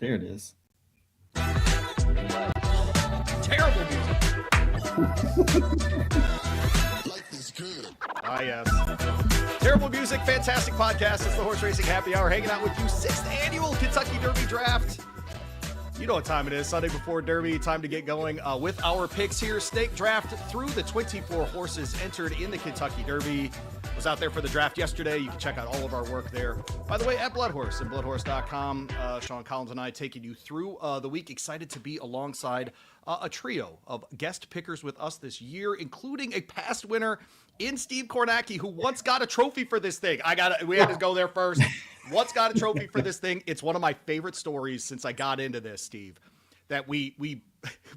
There it is. Terrible music. Life is good. Ah, yes. Terrible music, fantastic podcast. It's the Horse Racing Happy Hour, hanging out with you. 6th annual Kentucky Derby Draft. You know what time it is. Sunday before Derby. Time to get going with our picks here. Snake draft through the 24 horses entered in the Kentucky Derby. Was out there for the draft yesterday. You can check out all of our work there. By the way, at Bloodhorse and bloodhorse.com. Sean Collins and I taking you through the week. Excited to be alongside a trio of guest pickers with us this year, including a past winner in Steve Kornacki, who once got a trophy for this thing. We had to go there first. Once got a trophy for this thing. It's one of my favorite stories since I got into this, Steve, that we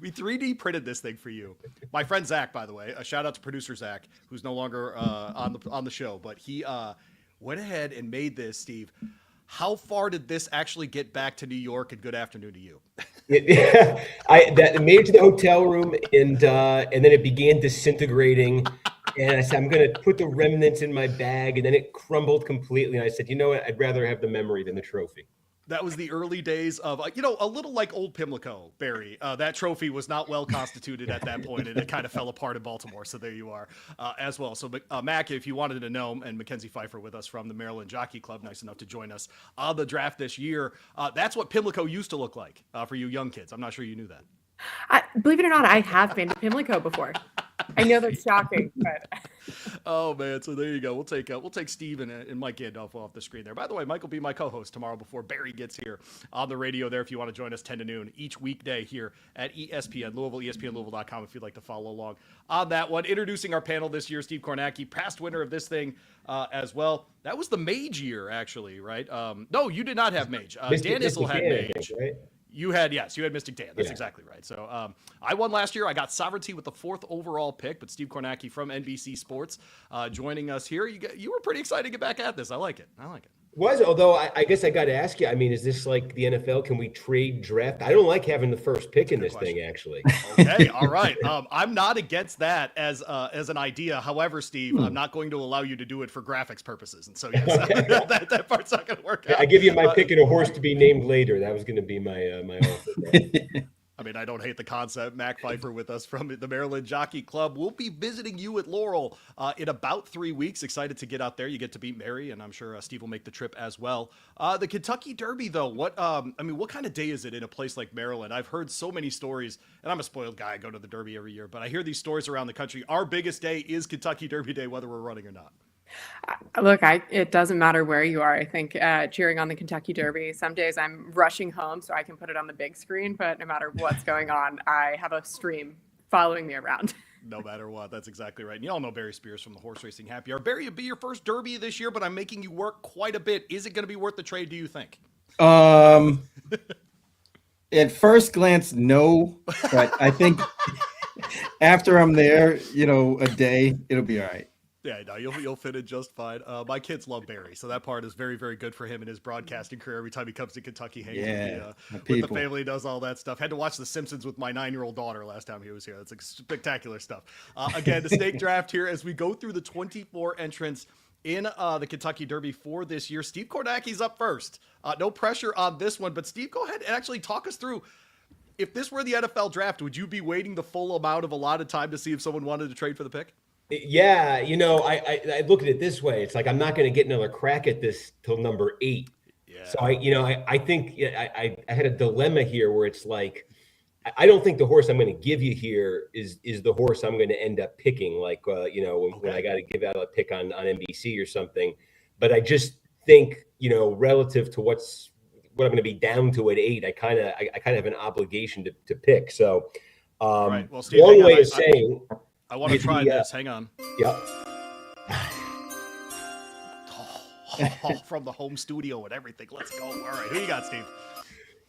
3D printed this thing for you. My friend Zach, by the way, a shout out to producer Zach, who's no longer on the show, but he went ahead and made this, Steve. How far did this actually get back to New York? And good afternoon to you. That made it to the hotel room, and then it began disintegrating. And I said, I'm going to put the remnants in my bag, and then it crumbled completely. And I said, you know what? I'd rather have the memory than the trophy. That was the early days of, a little like old Pimlico, Barry. That trophy was not well constituted at that point, and it kind of fell apart in Baltimore. So there you are as well. So, Mac, if you wanted to know, and Mackenzie Pfeiffer with us from the Maryland Jockey Club, nice enough to join us on the draft this year. That's what Pimlico used to look like for you young kids. I'm not sure you knew that. Believe it or not, I have been to Pimlico before. I know that's shocking, but oh man, so there you go. We'll take Steve and Mike Gandolfo off the screen there. By the way, Mike will be my co-host tomorrow before Barry gets here on the radio there. If you want to join us 10 to noon each weekday here at ESPN Louisville, ESPNLouisville.com if you'd like to follow along on that one. Introducing our panel this year, Steve Kornacki, past winner of this thing as well. That was the Mage year, actually, right? No, you did not have Mage. Dan Issel had Mage. Right? You had Mystic Dan. That's exactly right. So I won last year. I got Sovereignty with the 4th overall pick, but Steve Kornacki from NBC Sports joining us here. You were pretty excited to get back at this. I like it. Although I guess I got to ask you, I mean, is this like the NFL? Can we trade draft? I don't like having the first pick in this thing, actually. Okay, all right. I'm not against that as an idea. However, Steve, I'm not going to allow you to do it for graphics purposes. And so, yes, that part's not going to work out. I give you my pick and a horse to be named later. That was going to be my offer. I mean, I don't hate the concept. Mac Pfeiffer with us from the Maryland Jockey Club. We'll be visiting you at Laurel in about 3 weeks. Excited to get out there. You get to meet Mary, and I'm sure Steve will make the trip as well. The Kentucky Derby, though, what kind of day is it in a place like Maryland? I've heard so many stories, and I'm a spoiled guy. I go to the Derby every year, but I hear these stories around the country. Our biggest day is Kentucky Derby Day, whether we're running or not. look, it doesn't matter where you are. I think cheering on the Kentucky Derby, some days I'm rushing home so I can put it on the big screen, but no matter what's going on, I have a stream following me around. No matter what, that's exactly right. And you all know Barry Spears from the Horse Racing Happy Hour. Barry, it'll be your first Derby this year, but I'm making you work quite a bit. Is it going to be worth the trade, do you think? At first glance, no, but I think after I'm there, a day, it'll be all right. Yeah, no, you'll fit in just fine. My kids love Barry, so that part is very, very good for him in his broadcasting career. Every time he comes to Kentucky, hangs with the family, does all that stuff. Had to watch The Simpsons with my 9-year-old daughter last time he was here. That's like spectacular stuff. Again, the snake draft here as we go through the 24 entrants in the Kentucky Derby for this year. Steve Kornacki's up first. No pressure on this one, but Steve, go ahead and actually talk us through. If this were the NFL draft, would you be waiting the full amount of allotted time to see if someone wanted to trade for the pick? Yeah, I look at it this way. It's like I'm not going to get another crack at this till number 8. Yeah. So I think I had a dilemma here where it's like I don't think the horse I'm going to give you here is the horse I'm going to end up picking. Like when I got to give out a pick on NBC or something. But I just think relative to what I'm going to be down to at 8, I kind of have an obligation to pick. So right. Well, Steve, long way of saying. I want to try this. Hang on. Yep. From the home studio and everything. Let's go. All right. Who you got, Steve?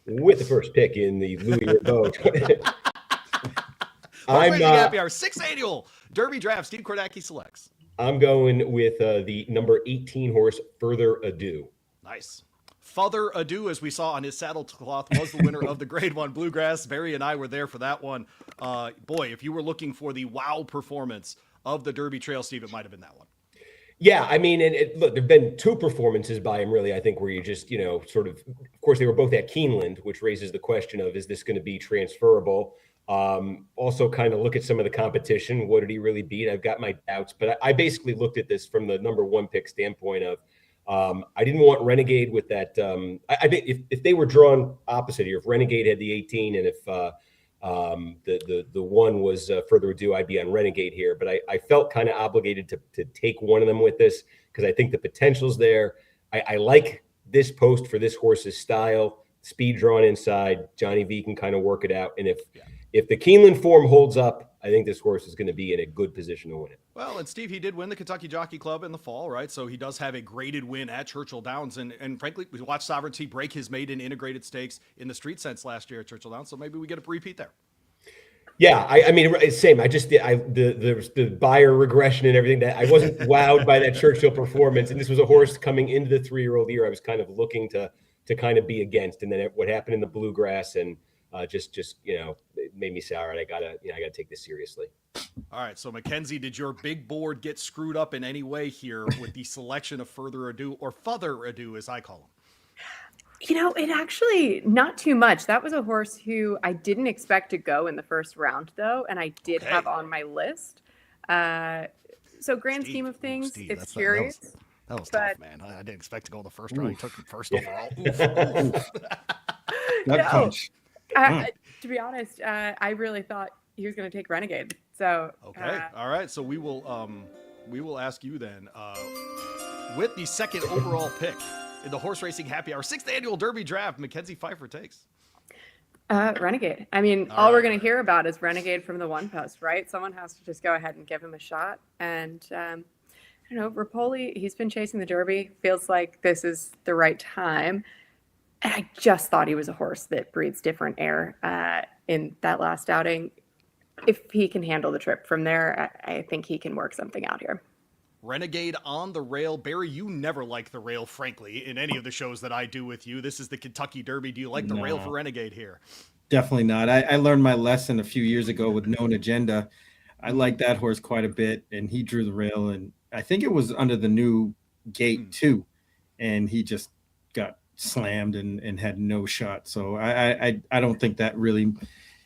With the first pick in the Louie Rabaut. I'm Happy Hour 6th annual Derby draft. Steve Kornacki selects. I'm going with the number 18 horse, Further Ado. Nice. Further Ado, as we saw on his saddle cloth, was the winner of the Grade 1 Bluegrass. Barry and I were there for that one. Boy, if you were looking for the wow performance of the Derby Trail, Steve, it might have been that one. Yeah, I mean, and look, there've been two performances by him, really. I think where you just, sort of course, they were both at Keeneland, which raises the question of, is this going to be transferable? Also, kind of look at some of the competition. What did he really beat? I've got my doubts, but I basically looked at this from the number one pick standpoint of, I didn't want Renegade with that. I think if they were drawn opposite here, if Renegade had the 18 and if the one was Further Ado, I'd be on Renegade here. But I felt kind of obligated to take one of them with this because I think the potential's there. I like this post for this horse's style, speed drawn inside. Johnny V can kind of work it out. And if the Keeneland form holds up, I think this horse is going to be in a good position to win it. Well, and Steve, he did win the Kentucky Jockey Club in the fall, right? So he does have a graded win at Churchill Downs. And frankly, we watched Sovereignty break his maiden integrated stakes in the Street Sense last year at Churchill Downs. So maybe we get a repeat there. Yeah, I mean, same. The buyer regression and everything, that I wasn't wowed by that Churchill performance. And this was a horse coming into the 3-year-old year I was kind of looking to kind of be against. And then what happened in the Bluegrass and just it made me say, all right, I gotta take this seriously. All right, so Mackenzie, did your big board get screwed up in any way here with the selection of Further Ado, or Further Ado as I call him? It actually not too much. That was a horse who I didn't expect to go in the first round, though, and I did have on my list. So grand scheme of things, it's curious. That was tough, man. I didn't expect to go in the first round. He took him first overall. Oof. Punch. To be honest, I really thought he was going to take Renegade. So okay, all right. So we will ask you then, with the second overall pick in the Horse Racing Happy Hour 6th Annual Derby Draft, Mackenzie Pfeiffer takes Renegade. I mean, all we're going to hear about is Renegade from the one post, right? Someone has to just go ahead and give him a shot. And I don't know, Rapoli, he's been chasing the Derby. Feels like this is the right time. And I just thought he was a horse that breathes different air in that last outing. If he can handle the trip from there, I think he can work something out here. Renegade on the rail. Barry, you never like the rail, frankly, in any of the shows that I do with you. This is the Kentucky Derby. Do you like the rail for Renegade here? Definitely not. I learned my lesson a few years ago with Known Agenda. I like that horse quite a bit, and he drew the rail, and I think it was under the new gate too, and he just got slammed and had no shot. So I don't think that really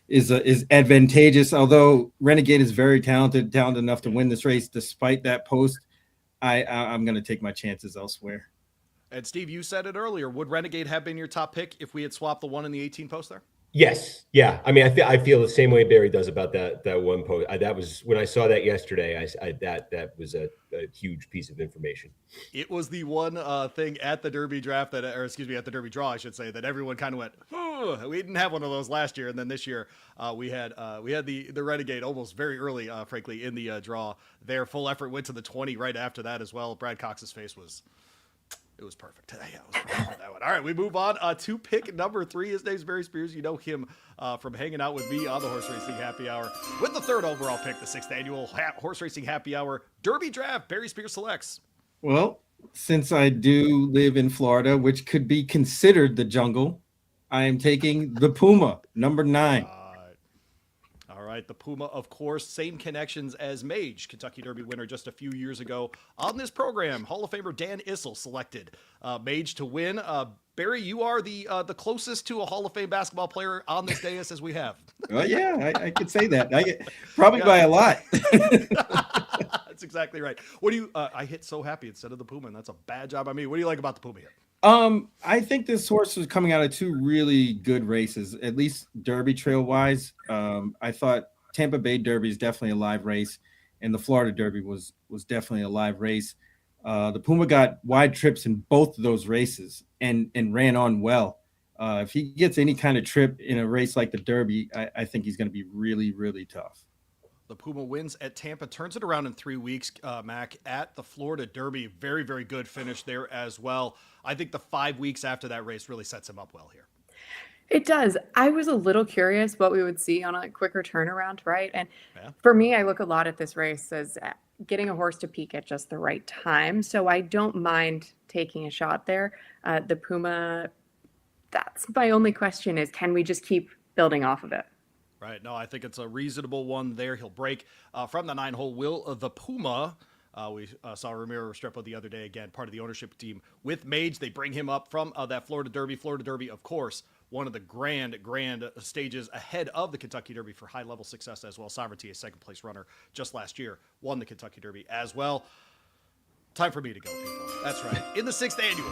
is advantageous. Although Renegade is very talented enough to win this race, despite that post, I'm going to take my chances elsewhere. And Steve, you said it earlier. Would Renegade have been your top pick if we had swapped the 1 and the 18 post there? Yes. Yeah. I mean, I feel the same way Barry does about that one post. That was when I saw that yesterday. That was a huge piece of information. It was the one thing at the Derby draft at the Derby draw, I should say, that everyone kind of went, oh, we didn't have one of those last year. And then this year we had the Renegade almost very early, frankly, in the draw. Their full effort went to the 20 right after that as well. Brad Cox's face was... It was perfect. Yeah, it was perfect for that one. All right, we move on to pick number 3. His name's Barry Spears. You know him from hanging out with me on the Horse Racing Happy Hour. With the third overall pick, the 6th Annual Horse Racing Happy Hour Derby Draft, Barry Spears selects. Well, since I do live in Florida, which could be considered the jungle, I am taking the Puma, number 9. All right, the Puma, of course, same connections as Mage, Kentucky Derby winner just a few years ago. On this program, Hall of Famer Dan Issel selected Mage to win. Barry, you are the closest to a Hall of Fame basketball player on this dais as we have. Well, yeah, I could say that. Probably by a lot. That's exactly right. What do you? I hit So Happy instead of the Puma, and that's a bad job on me. What do you like about the Puma here? I think this horse was coming out of 2 really good races, at least Derby trail wise. I thought Tampa Bay Derby is definitely a live race, and the Florida Derby was definitely a live race. The Puma got wide trips in both of those races and ran on well. If he gets any kind of trip in a race like the Derby, I think he's going to be really, really tough. The Puma wins at Tampa, turns it around in 3 weeks, Mac, at the Florida Derby. Very, very good finish there as well. I think the 5 weeks after that race really sets him up well here. It does. I was a little curious what we would see on a quicker turnaround, right? And for me, I look a lot at this race as getting a horse to peak at just the right time. So I don't mind taking a shot there. The Puma, that's my only question is, can we just keep building off of it? Right. No, I think it's a reasonable one there. He'll break from the 9 hole. Will the Puma We saw Ramiro Restrepo the other day, again, part of the ownership team with Mage. They bring him up from that Florida Derby. Florida Derby, of course, one of the grand stages ahead of the Kentucky Derby for high-level success as well. Sovereignty, a second-place runner just last year, won the Kentucky Derby as well. Time for me to go, people. That's right. In the 6th annual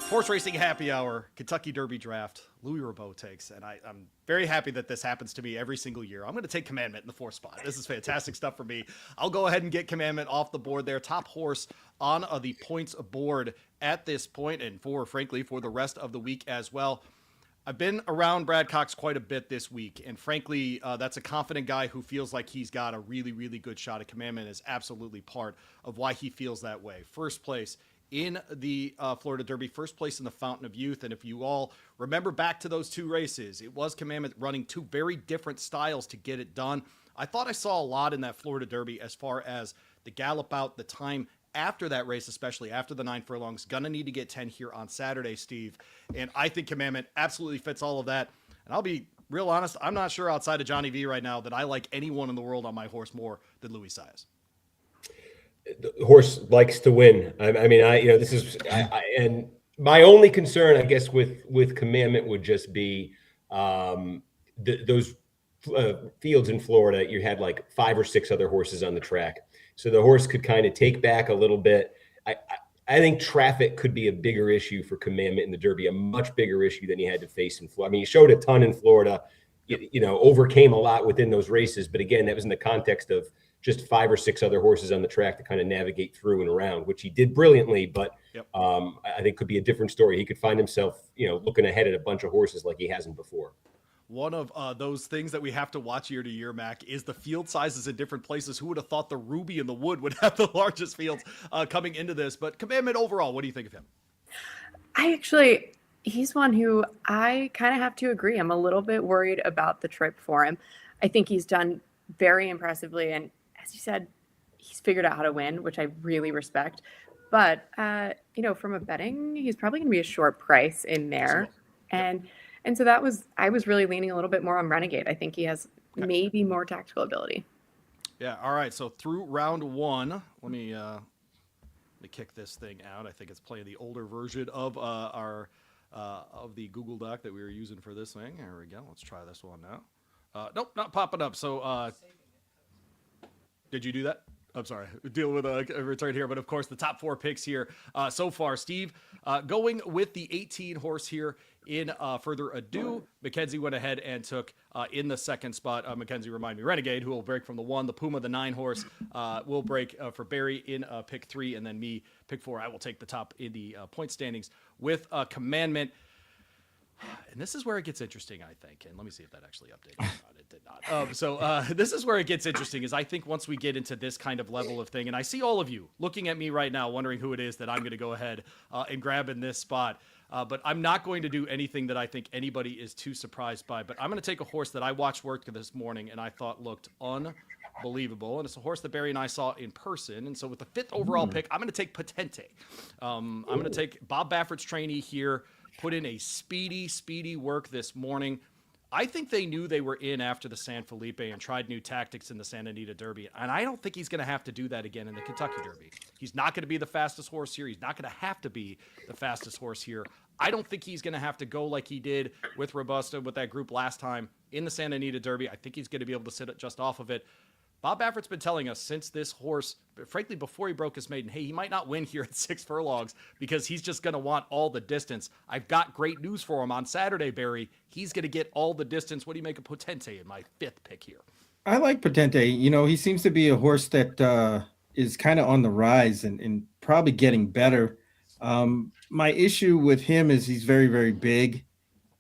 Horse Racing Happy Hour Kentucky Derby Draft, Louie Rabaut takes, and I'm very happy that this happens to me every single year. I'm going to take Commandment in the 4th spot. This is fantastic stuff for me. I'll go ahead and get Commandment off the board there. Top horse on the points board at this point, and frankly, for the rest of the week as well. I've been around Brad Cox quite a bit this week, and frankly, that's a confident guy who feels like he's got a really, really good shot at Commandment is absolutely part of why he feels that way. First place in the Florida Derby, first place in the Fountain of Youth. And if you all remember back to those 2 races, it was Commandment running 2 very different styles to get it done. I thought I saw a lot in that Florida Derby as far as the gallop out, the time after that race, especially after the 9 furlongs. Gonna need to get 10 here on Saturday, Steve. And I think Commandment absolutely fits all of that. And I'll be real honest, I'm not sure outside of Johnny V right now that I like anyone in the world on my horse more than Louis Saez. The horse likes to win. I mean, this is, and my only concern, I guess, with Commandment would just be those fields in Florida. You had like 5 or 6 other horses on the track, so the horse could kind of take back a little bit. I think traffic could be a bigger issue for Commandment in the Derby, a much bigger issue than he had to face in Florida. I mean, he showed a ton in Florida, overcame a lot within those races, but again, that was in the context of just 5 or 6 other horses on the track to kind of navigate through and around, which he did brilliantly. But yep. I think could be a different story. He could find himself, looking ahead at a bunch of horses like he hasn't before. One of those things that we have to watch year to year, Mac, is the field sizes in different places. Who would have thought the Ruby and the Wood would have the largest fields coming into this? But Commandment overall, what do you think of him? He's one who I kind of have to agree. I'm a little bit worried about the trip for him. I think he's done very impressively. And as you said, he's figured out how to win, which I really respect. But, from a betting, he's probably going to be a short price in there. And so I was really leaning a little bit more on Renegade. I think he has maybe more tactical ability. Yeah. All right. So through round 1, let me kick this thing out. I think it's playing the older version of our of the Google Doc that we were using for this thing. There we go. Let's try this one now. Nope, not popping up. So did you do that? I'm sorry, deal with a return here. But of course, the top 4 picks here so far, Steve, going with the 18 horse here in further ado. Mackenzie went ahead and took in the 2nd spot. Mackenzie, remind me, Renegade, who will break from the 1. The Puma, the 9 horse, will break for Barry in pick 3. And then me, pick 4. I will take the top in the point standings with Commandment. And this is where it gets interesting, I think. And let me see if that actually updated or not. It did not. This is where it gets interesting, is I think once we get into this kind of level of thing, and I see all of you looking at me right now, wondering who it is that I'm going to go ahead and grab in this spot. But I'm not going to do anything that I think anybody is too surprised by. But I'm going to take a horse that I watched work this morning and I thought looked unbelievable. And it's a horse that Barry and I saw in person. And so with the 5th overall pick, I'm going to take Potente. I'm going to take Bob Baffert's trainee here. Put in a speedy work this morning. I think they knew they were in after the San Felipe and tried new tactics in the Santa Anita Derby. And I don't think he's going to have to do that again in the Kentucky Derby. He's not going to be the fastest horse here. He's not going to have to be the fastest horse here. I don't think he's going to have to go like he did with Robusta, with that group last time in the Santa Anita Derby. I think he's going to be able to sit just off of it. Bob Baffert's been telling us since this horse, frankly, before he broke his maiden, hey, he might not win here at 6 furlongs because he's just going to want all the distance. I've got great news for him on Saturday, Barry. He's going to get all the distance. What do you make of Potente in my 5th pick here? I like Potente. He seems to be a horse that is kind of on the rise and probably getting better. My issue with him is he's very, very big.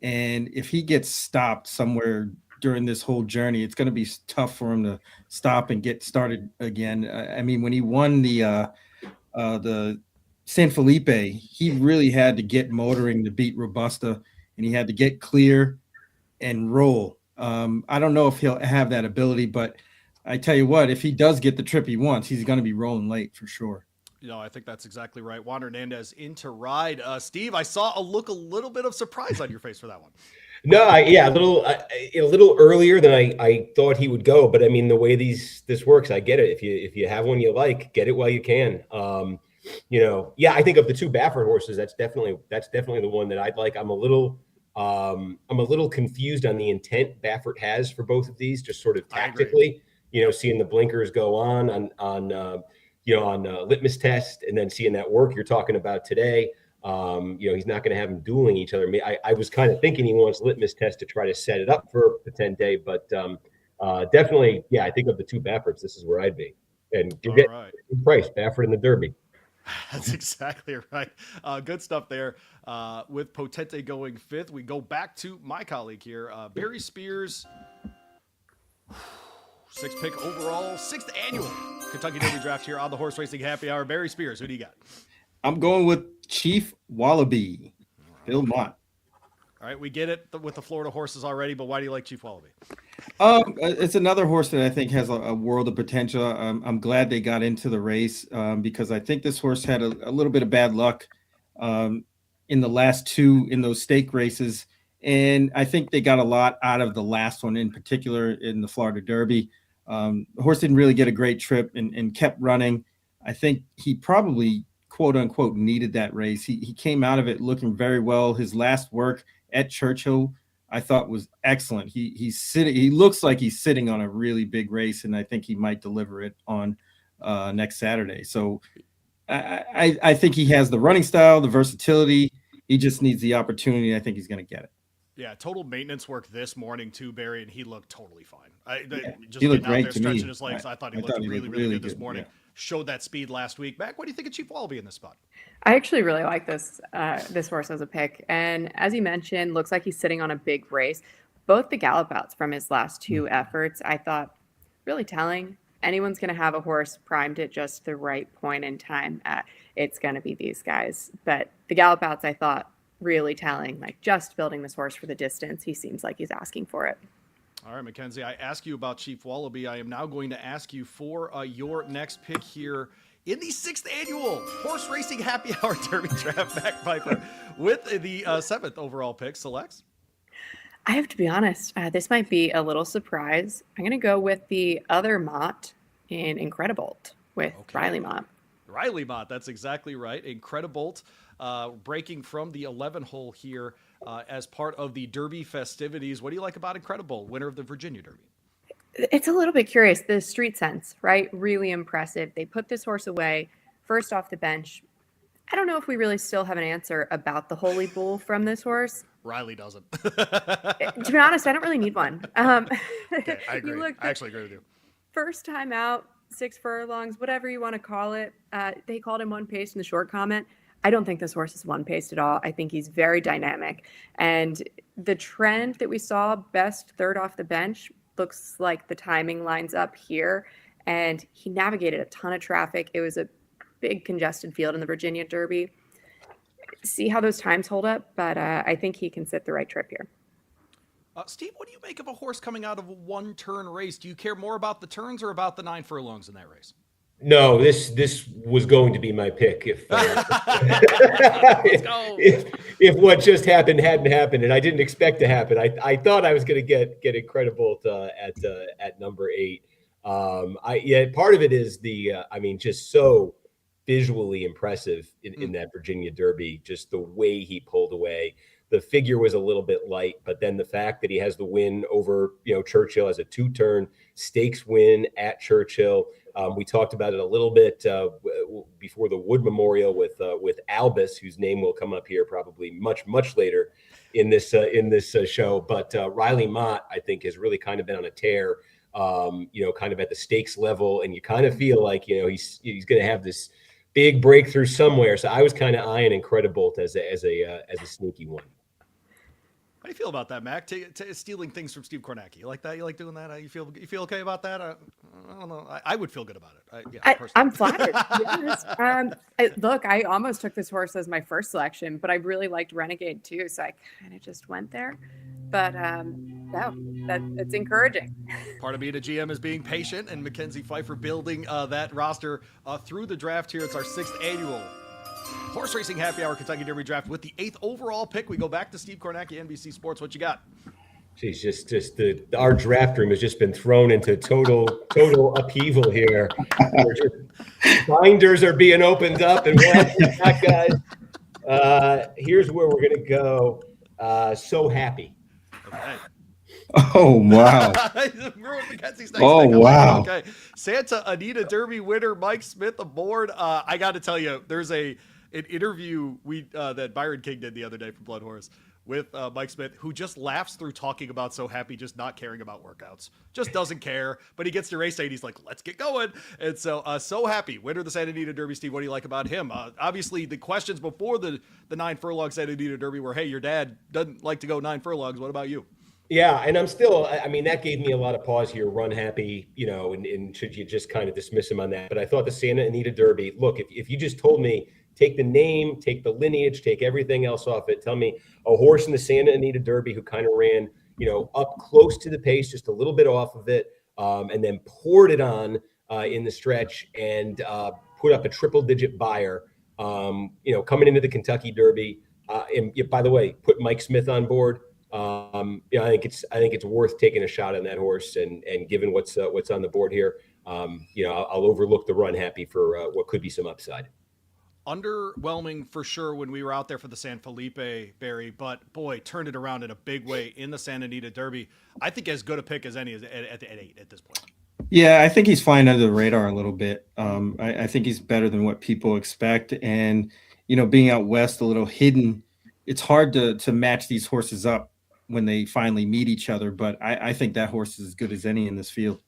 And if he gets stopped somewhere during this whole journey, it's going to be tough for him to stop and get started again. I mean, when he won the San Felipe, he really had to get motoring to beat Robusta, and he had to get clear and roll. I don't know if he'll have that ability, but I tell you what, if he does get the trip he wants, he's going to be rolling late for sure. No, I think that's exactly right. Juan Hernandez into ride. Steve, I saw a little bit of surprise on your face for that one. No, a little earlier than I thought he would go, but I mean the way this works, I get it. If you have one you like, get it while you can. I think of the two Baffert horses, that's definitely the one that I'd like. I'm a little confused on the intent Baffert has for both of these, just sort of tactically. Seeing the blinkers go on litmus test, and then seeing that work you're talking about today. He's not going to have them dueling each other. I was kind of thinking he wants litmus test to try to set it up for a 10-day, but definitely, I think of the two Bafferts, this is where I'd be. And you get price, Baffert in the Derby. That's exactly right. Good stuff there. With Potente going 5th, we go back to my colleague here, Barry Spears. 6th pick overall, 6th annual Kentucky Derby draft here on the Horse Racing Happy Hour. Barry Spears, who do you got? I'm going with Chief Wallaby, Bill Mott. All right, we get it with the Florida horses already, but why do you like Chief Wallaby? It's another horse that I think has a world of potential. I'm glad they got into the race because I think this horse had a little bit of bad luck in the last two in those stake races. And I think they got a lot out of the last one, in particular in the Florida Derby. The horse didn't really get a great trip and kept running. I think he probably, quote unquote, needed that race. He came out of it looking very well. His last work at Churchill, I thought, was excellent. He's sitting. He looks like he's sitting on a really big race, and I think he might deliver it on next Saturday. So I think he has the running style, the versatility. He just needs the opportunity. I think he's going to get it. Yeah, total maintenance work this morning too, Barry, and he looked totally fine. He looked great to me. Stretching his legs, I thought he looked really good this morning. Yeah. Showed that speed last week. Mac, what do you think of Chief Wallaby in this spot? I actually really like this horse as a pick, and as you mentioned, looks like he's sitting on a big race. Both the gallop outs from his last two efforts, I thought, really telling. Anyone's going to have a horse primed at just the right point in time. It's going to be these guys, but the gallop outs, I thought, really telling, like just building this horse for the distance. He seems like he's asking for it. All right, Mackenzie, I asked you about Chief Wallaby. I am now going to ask you for your next pick here in the 6th annual Horse Racing Happy Hour Derby draft. Back Pfeiffer with the 7th overall pick selects. I have to be honest, this might be a little surprise. I'm going to go with the other Mott in Incredibolt with Riley Mott. Riley Mott, that's exactly right. Incredibolt. Breaking from the 11 hole here as part of the Derby festivities. What do you like about Incredibolt, winner of the Virginia Derby? It's a little bit curious. The street sense, right? Really impressive. They put this horse away first off the bench. I don't know if we really still have an answer about the Holy Bull from this horse. Riley doesn't. To be honest, I don't really need one. Okay, I agree. I actually agree with you. First time out, 6 furlongs, whatever you want to call it. They called him one pace in the short comment. I don't think this horse is one-paced at all. I think he's very dynamic. And the trend that we saw, best third off the bench, looks like the timing lines up here. And he navigated a ton of traffic. It was a big congested field in the Virginia Derby. See how those times hold up, but I think he can sit the right trip here. Steve, what do you make of a horse coming out of a one-turn race? Do you care more about the turns or about the 9 furlongs in that race? No, this was going to be my pick if if what just happened hadn't happened, and I didn't expect to happen. I thought I was going to get Incredibolt at number 8. Part of it is just so visually impressive in that Virginia Derby, just the way he pulled away. The figure was a little bit light, but then the fact that he has the win over Churchill as a 2-turn stakes win at Churchill. We talked about it a little bit before the Wood Memorial with Albus, whose name will come up here probably much later in this show. But Riley Mott, I think, has really kind of been on a tear, kind of at the stakes level, and you kind of feel like he's going to have this big breakthrough somewhere. So I was kind of eyeing Incredibolt as a sneaky one. How do you feel about that, Mac? Stealing things from Steve Kornacki. You like that? You like doing that? You feel okay about that? I don't know. I would feel good about it. I'm flattered. Yes. Look, I almost took this horse as my first selection, but I really liked Renegade too, so I kind of just went there. But no, it's encouraging. Part of being a GM is being patient, and Mackenzie Pfeiffer building that roster through the draft here. It's our 6th annual Horse Racing Happy Hour Kentucky Derby Draft with the 8th overall pick. We go back to Steve Kornacki, NBC Sports. What you got? Geez, our draft room has just been thrown into total upheaval here. Binders are being opened up and whatnot, guys. Here's where we're gonna go. So happy. Okay. Oh, wow. Oh, wow. Okay. Santa Anita Derby winner Mike Smith aboard. I got to tell you, there's an interview that Byron King did the other day from Blood Horse with Mike Smith, who just laughs through talking about So Happy, just not caring about workouts. Just doesn't care. But he gets to race day and he's like, let's get going. And so So Happy, winner of the Santa Anita Derby. Steve, what do you like about him? Obviously, the questions before the 9 furlong Santa Anita Derby were, hey, your dad doesn't like to go 9 furlongs. What about you? Yeah, and I'm still, I mean, that gave me a lot of pause here, Run Happy, and should you just kind of dismiss him on that? But I thought the Santa Anita Derby, look, if you just told me, take the name, take the lineage, take everything else off it, tell me a horse in the Santa Anita Derby who kind of ran, up close to the pace, just a little bit off of it, and then poured it on in the stretch and put up a triple-digit buyer, coming into the Kentucky Derby. And by the way, put Mike Smith on board. I think it's worth taking a shot on that horse, and given what's on the board here, I'll overlook the Run Happy for what could be some upside. Underwhelming for sure when we were out there for the San Felipe, Barry, but boy, turned it around in a big way in the Santa Anita Derby. I think as good a pick as any at 8 at this point. Yeah, I think he's flying under the radar a little bit. I think he's better than what people expect, and being out west a little hidden, it's hard to match these horses up when they finally meet each other, but I think that horse is as good as any in this field.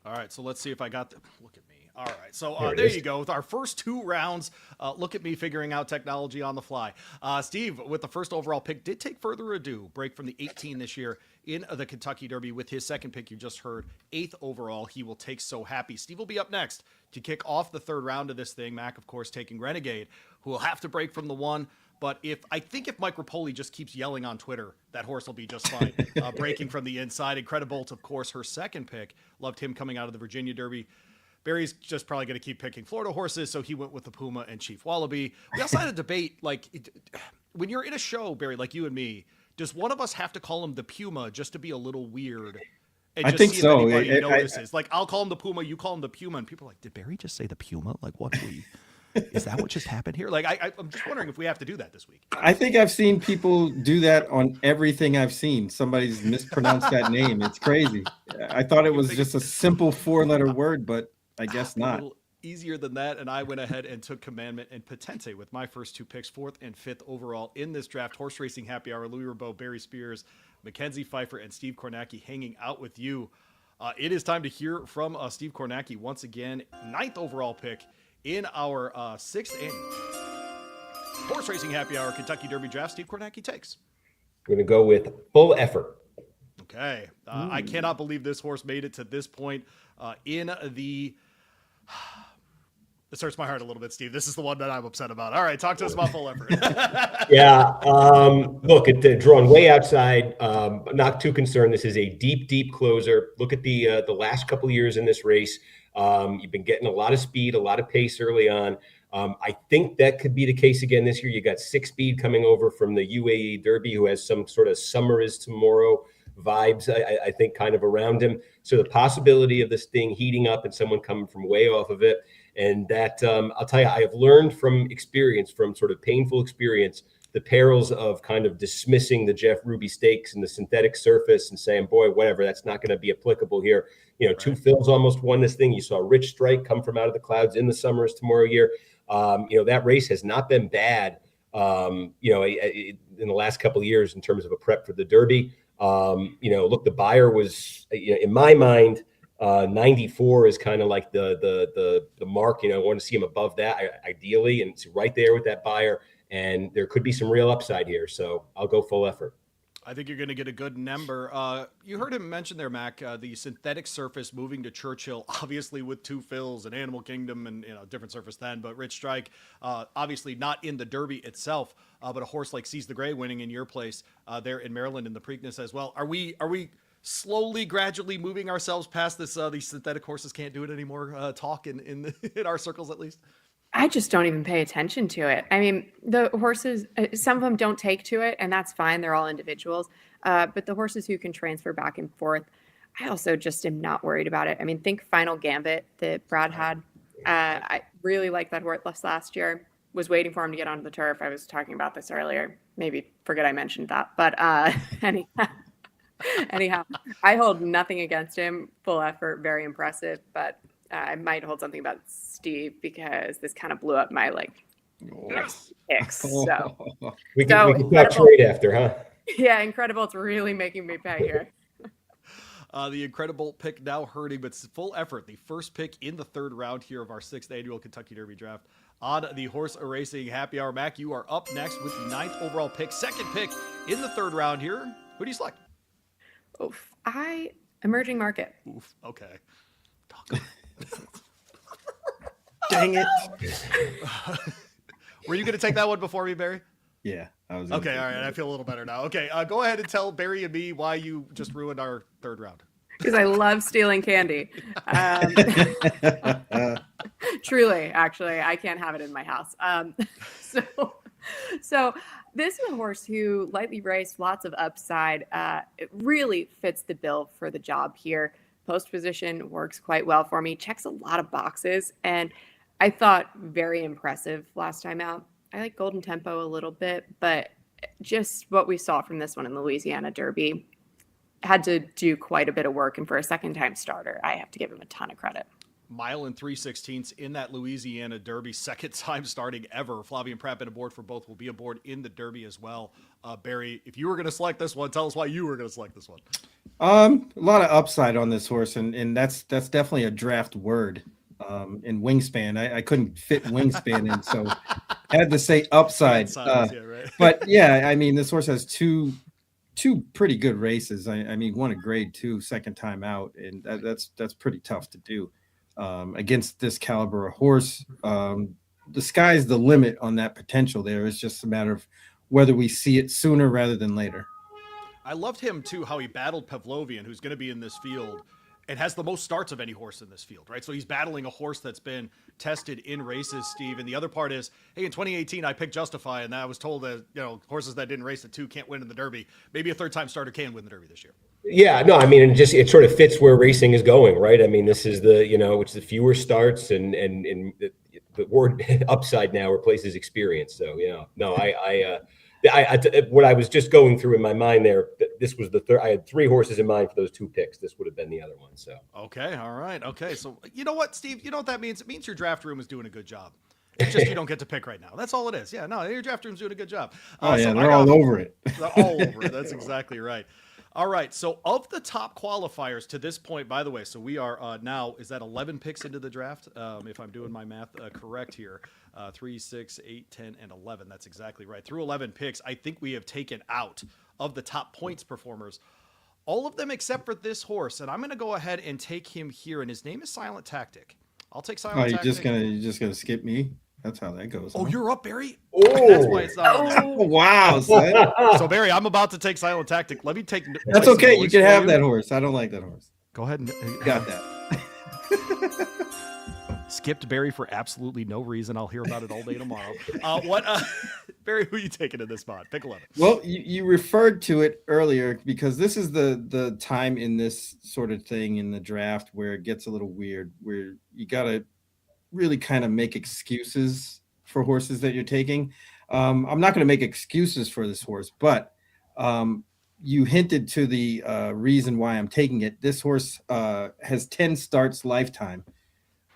All right, so let's see if I got them. Look at me. All right, so there you go. With our first 2 rounds, look at me figuring out technology on the fly. Steve, with the first overall pick, did take further ado, break from the 18 this year in the Kentucky Derby with his second pick you just heard, 8th overall. He will take So Happy. Steve will be up next to kick off the 3rd round of this thing. Mac, of course, taking Renegade, who will have to break from the 1. But if Mike Rapoli just keeps yelling on Twitter, that horse will be just fine. Breaking from the inside. Incredibolt, of course, her second pick. Loved him coming out of the Virginia Derby. Barry's just probably going to keep picking Florida horses, so he went with the Puma and Chief Wallaby. We also had a debate, when you're in a show, Barry, like you and me, does one of us have to call him the Puma just to be a little weird? And I think so. If anybody notices. I'll call him the Puma, you call him the Puma, and people are like, did Barry just say the Puma? Is that what just happened here? I'm just wondering if we have to do that this week. I think I've seen people do that on everything I've seen. Somebody's mispronounced that name. It's crazy. I thought it was just a simple 4-letter word, but I guess not. A little easier than that, and I went ahead and took Commandment and Potente with my first 2 picks, 4th and 5th overall in this draft. Horse Racing Happy Hour, Louie Rabaut, Barry Spears, Mackenzie Pfeiffer, and Steve Kornacki hanging out with you. It is time to hear from Steve Kornacki once again, 9th overall pick in our 6th annual Horse Racing Happy Hour Kentucky Derby Draft. Steve Kornacki takes. We're going to go with Full Effort. Okay. I cannot believe this horse made it to this point in the... This hurts my heart a little bit, Steve. This is the one that I'm upset about. All right, talk to us about Full Effort. Yeah. Look, it's drawn way outside. Not too concerned. This is a deep closer. Look at the last couple of years in this race. You've been getting a lot of speed, a lot of pace early on. I think that could be the case again this year. You got 6 Speed coming over from the UAE Derby, who has some sort of summer is tomorrow vibes, I think, kind of around him. So the possibility of this thing heating up and someone coming from way off of it. And that, I'll tell you, I have learned from experience, from sort of painful experience, the perils of kind of dismissing the Jeff Ruby Stakes and the synthetic surface and saying, boy, whatever, that's not going to be applicable here. Right. 2 Phils almost won this thing. You saw Rich Strike come from out of the clouds in the Summer is Tomorrow year. That race has not been bad, in the last couple of years in terms of a prep for the Derby. Look, the buyer was, in my mind, 94 is kind of like the mark. I want to see him above that ideally, and it's right there with that buyer. And there could be some real upside here, so I'll go Full Effort. I think you're going to get a good number. You heard him mention there, Mac, the synthetic surface moving to Churchill, obviously with 2 fills and Animal Kingdom and different surface then, but Rich Strike, obviously not in the Derby itself, but a horse like Seize the Gray winning in your place there in Maryland in the Preakness as well. Are we slowly, gradually moving ourselves past this? These synthetic horses can't do it anymore. Talk in our circles at least. I just don't even pay attention to it. I mean, the horses, some of them don't take to it, and that's fine. They're all individuals. But the horses who can transfer back and forth, I also just am not worried about it. I mean, think Final Gambit that Brad had. I really liked that horse last year. Was waiting for him to get onto the turf. I was talking about this earlier. Maybe forget I mentioned that. But anyhow, I hold nothing against him. Full effort, very impressive. But I might hold something about Steve because this kind of blew up my next picks. So we can talk trade after, huh? Yeah, incredible. It's really making me pay here. The incredible pick now hurting, but full effort. The first pick in the 3rd round here of our 6th annual Kentucky Derby draft on the Horse Racing Happy Hour. Mac, you are up next with the 9th overall pick, 2nd pick in the 3rd round here. Who do you select? Oof. Emerging Market. Oof. Okay. Dang it. Were you going to take that one before me, Barry? Yeah, I was. Okay, all right. I feel a little better now. Okay, go ahead and tell Barry and me why you just ruined our 3rd round. Because I love stealing candy. Truly, actually, I can't have it in my house. So this is a horse who lightly raced, lots of upside. It really fits the bill for the job here. Post position works quite well for me, checks a lot of boxes, and I thought very impressive last time out. I like Golden Tempo a little bit, but just what we saw from this one in the Louisiana Derby had to do quite a bit of work, and for a second-time starter, I have to give him a ton of credit. Mile and 3/16 in that Louisiana Derby, 2nd time starting ever. Flavien Prat been aboard for both, will be aboard in the Derby as well. Barry, if you were going to select this one, tell us why you were going to select this one. A lot of upside on this horse, and that's definitely a draft word. In wingspan, I couldn't fit wingspan in, so I had to say upside. Right. But yeah, I mean, this horse has two pretty good races. I mean, won a grade 2 2nd time out, and that's pretty tough to do against this caliber of horse. The sky's the limit on that potential. There, it's just a matter of whether we see it sooner rather than later. I loved him too, how he battled Pavlovian, who's going to be in this field and has the most starts of any horse in this field, right? So he's battling a horse that's been tested in races, Steve. And the other part is, hey, in 2018, I picked Justify, and I was told that, horses that didn't race at 2 can't win in the Derby. Maybe a 3rd-time starter can win the Derby this year. Yeah, no, I mean, it sort of fits where racing is going, right? I mean, this is it's the fewer starts and the word upside now replaces experience. So, no, what I was just going through in my mind there, this was the 3rd. I had 3 horses in mind for those 2 picks. This would have been the other one. So okay, all right, okay. So you know what, Steve? You know what that means? It means your draft room is doing a good job. It's just you don't get to pick right now. That's all it is. Yeah, no, your draft room's doing a good job. They're all over it. They're all over it. That's exactly right. All right, so of the top qualifiers to this point, by the way, so we are now, is that 11 picks into the draft? If I'm doing my math correct here. 3, 6, 8, 10, and 11. That's exactly right. Through 11 picks, I think we have taken out of the top points performers, all of them except for this horse. And I'm going to go ahead and take him here, and his name is Silent Tactic. I'll take Silent Tactic. You're just gonna skip me? That's how that goes. Oh, you're up, Barry? Oh, that's why it's not on there. Oh, wow. So, Barry, I'm about to take Silent Tactic. Let me take. That's okay. You can have that horse. I don't like that horse. Go ahead and got that. Skipped Barry for absolutely no reason. I'll hear about it all day tomorrow. Barry, who are you taking in this spot? Pick 11. Well, you referred to it earlier because this is the time in this sort of thing in the draft where it gets a little weird, where you got to really kind of make excuses for horses that you're taking. I'm not going to make excuses for this horse, but you hinted to the reason why I'm taking it. This horse has 10 starts lifetime,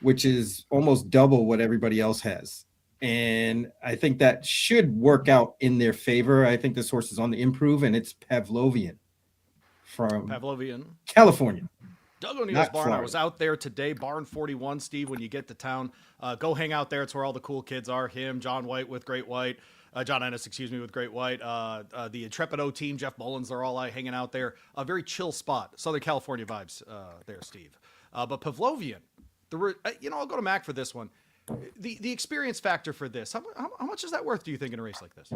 which is almost double what everybody else has. And I think that should work out in their favor. I think this horse is on the improve, and it's Pavlovian from California. Doug O'Neill's barn. I was out there today, barn 41, Steve. When you get to town, go hang out there. It's where all the cool kids are. Him, John White with Great White, John Ennis, excuse me, with Great White. The Intrepido team, Jeff Mullins, they're all hanging out there. A very chill spot. Southern California vibes there, Steve. But Pavlovian, I'll go to Mac for this one. The experience factor for this, how much is that worth, do you think, in a race like this?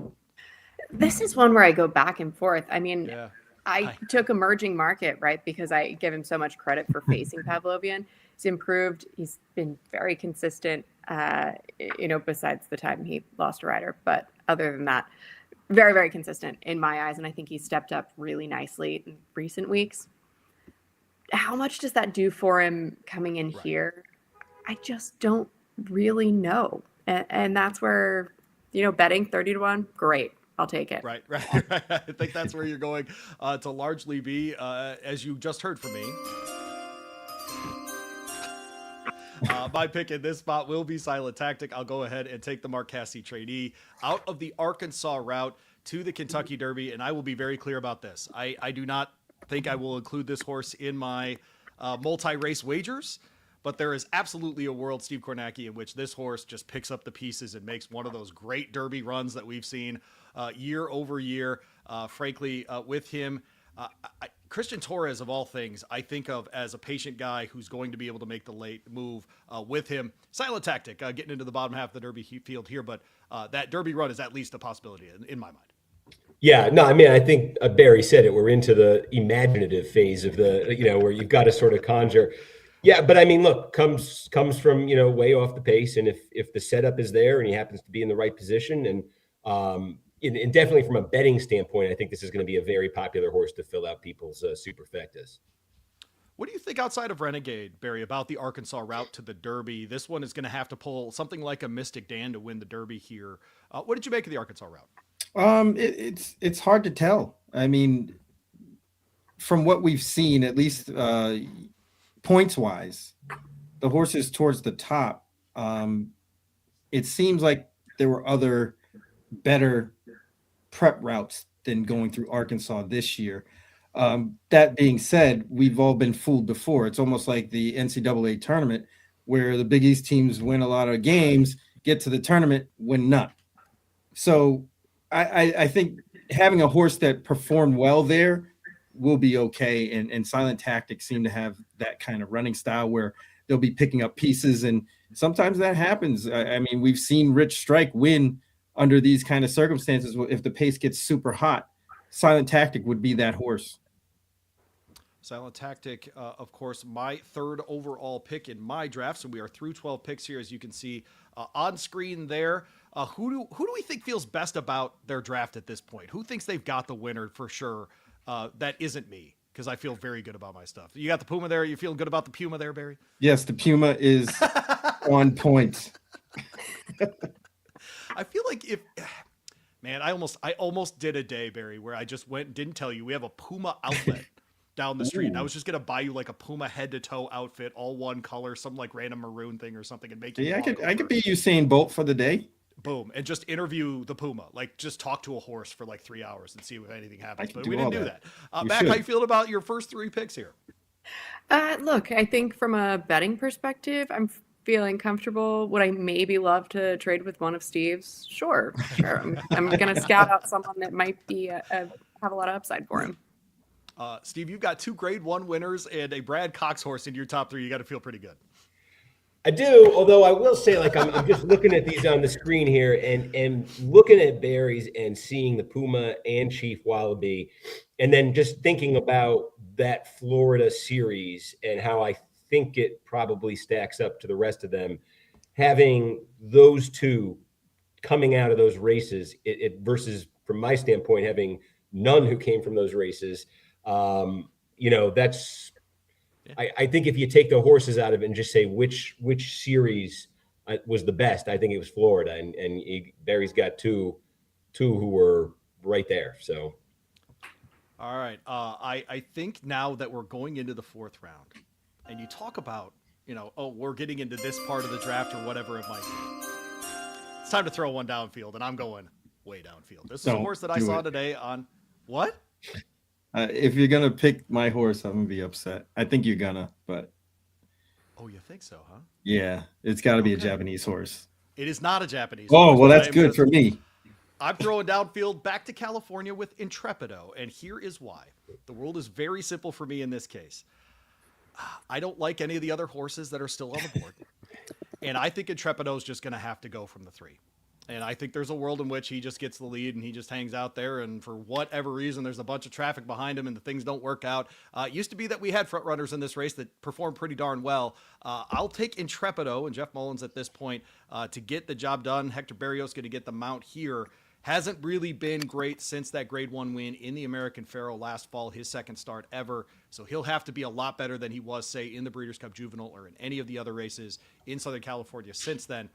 This is one where I go back and forth. I mean, Yeah. I took emerging market, right? Because I give him so much credit for facing Pavlovian. He's improved. He's been very consistent, besides the time he lost a rider. But other than that, very, very consistent in my eyes. And I think he's stepped up really nicely in recent weeks. How much does that do for him coming in here? I just don't really know. And that's where, betting 30-1, great. I'll take it. Right. I think that's where you're going to largely be, as you just heard from me. My pick in this spot will be Silent Tactic. I'll go ahead and take the Mark Casse trainee out of the Arkansas route to the Kentucky Derby, and I will be very clear about this. I do not think I will include this horse in my multi-race wagers, but there is absolutely a world, Steve Kornacki, in which this horse just picks up the pieces and makes one of those great Derby runs that we've seen year over year. Frankly, with him, Christian Torres, of all things, I think of as a patient guy who's going to be able to make the late move with him. Silent Tactic, getting into the bottom half of the Derby field here, but that Derby run is at least a possibility in my mind. Yeah, no, I mean, I think Barry said it. We're into the imaginative phase of the, where you've got to sort of conjure. Yeah, but I mean, look, comes from, way off the pace. And if the setup is there and he happens to be in the right position and definitely from a betting standpoint, I think this is going to be a very popular horse to fill out people's superfectas. What do you think outside of Renegade, Barry, about the Arkansas route to the Derby? This one is going to have to pull something like a Mystic Dan to win the Derby here. What did you make of the Arkansas route? It's hard to tell. I mean, from what we've seen, at least points wise, the horses towards the top, it seems like there were other better prep routes than going through Arkansas this year. That being said, we've all been fooled before. It's almost like the NCAA tournament where the Big East teams win a lot of games, get to the tournament, win none. So I think having a horse that performed well there will be okay. And Silent Tactics seem to have that kind of running style where they'll be picking up pieces. And sometimes that happens. I mean, we've seen Rich Strike win under these kind of circumstances. If the pace gets super hot, Silent Tactic would be that horse. Silent Tactic, of course, my third overall pick in my draft. So we are through 12 picks here, as you can see on screen there. Who do we think feels best about their draft at this point? Who thinks they've got the winner for sure? That isn't me, because I feel very good about my stuff. You got the Puma there. You feeling good about the Puma there, Barry? Yes, the Puma is on point. I feel like I almost did a day, Barry, where I just went and didn't tell you we have a Puma outlet down the street. And I was just gonna buy you like a Puma head to toe outfit, all one color, some like random maroon thing or something, and make you. Yeah, I could be Usain Bolt for the day. Boom, and just interview the Puma, like just talk to a horse for like 3 hours and see if anything happens. But we didn't do that. Mac, how you feel about your first three picks here? Look, I think from a betting perspective, I'm feeling comfortable. Would I maybe love to trade with one of Steve's? Sure. I'm going to scout out someone that might be have a lot of upside for him. Steve, you've got two Grade 1 winners and a Brad Cox horse in your top three. You got to feel pretty good. I do, although I will say, like, I'm just looking at these on the screen here and looking at Barry's and seeing the Puma and Chief Wallaby, and then just thinking about that Florida series and how I think it probably stacks up to the rest of them. Having those two coming out of those races, it versus, from my standpoint, having none who came from those races, that's. I think if you take the horses out of it and just say which series was the best, I think it was Florida, and Barry's got two who were right there. So, all right, I think now that we're going into the fourth round, and you talk about we're getting into this part of the draft or whatever it might be. It's time to throw one downfield, and I'm going way downfield. This is a horse that I saw today on what? If you're going to pick my horse, I'm going to be upset. I think you're going to, but. Oh, you think so, huh? Yeah, it's got to be a Japanese horse. It is not a Japanese horse. horse. Well, that's good for me. I'm throwing downfield back to California with Intrepido, and here is why. The world is very simple for me in this case. I don't like any of the other horses that are still on the board, and I think Intrepido is just going to have to go from the 3. And I think there's a world in which he just gets the lead and he just hangs out there. And for whatever reason, there's a bunch of traffic behind him and the things don't work out. It used to be that we had front runners in this race that performed pretty darn well. I'll take Intrepido and Jeff Mullins at this point to get the job done. Hector Berrios going to get the mount here. Hasn't really been great since that grade 1 win in the American Pharoah last fall, his second start ever. So he'll have to be a lot better than he was, say, in the Breeders' Cup Juvenile or in any of the other races in Southern California since then.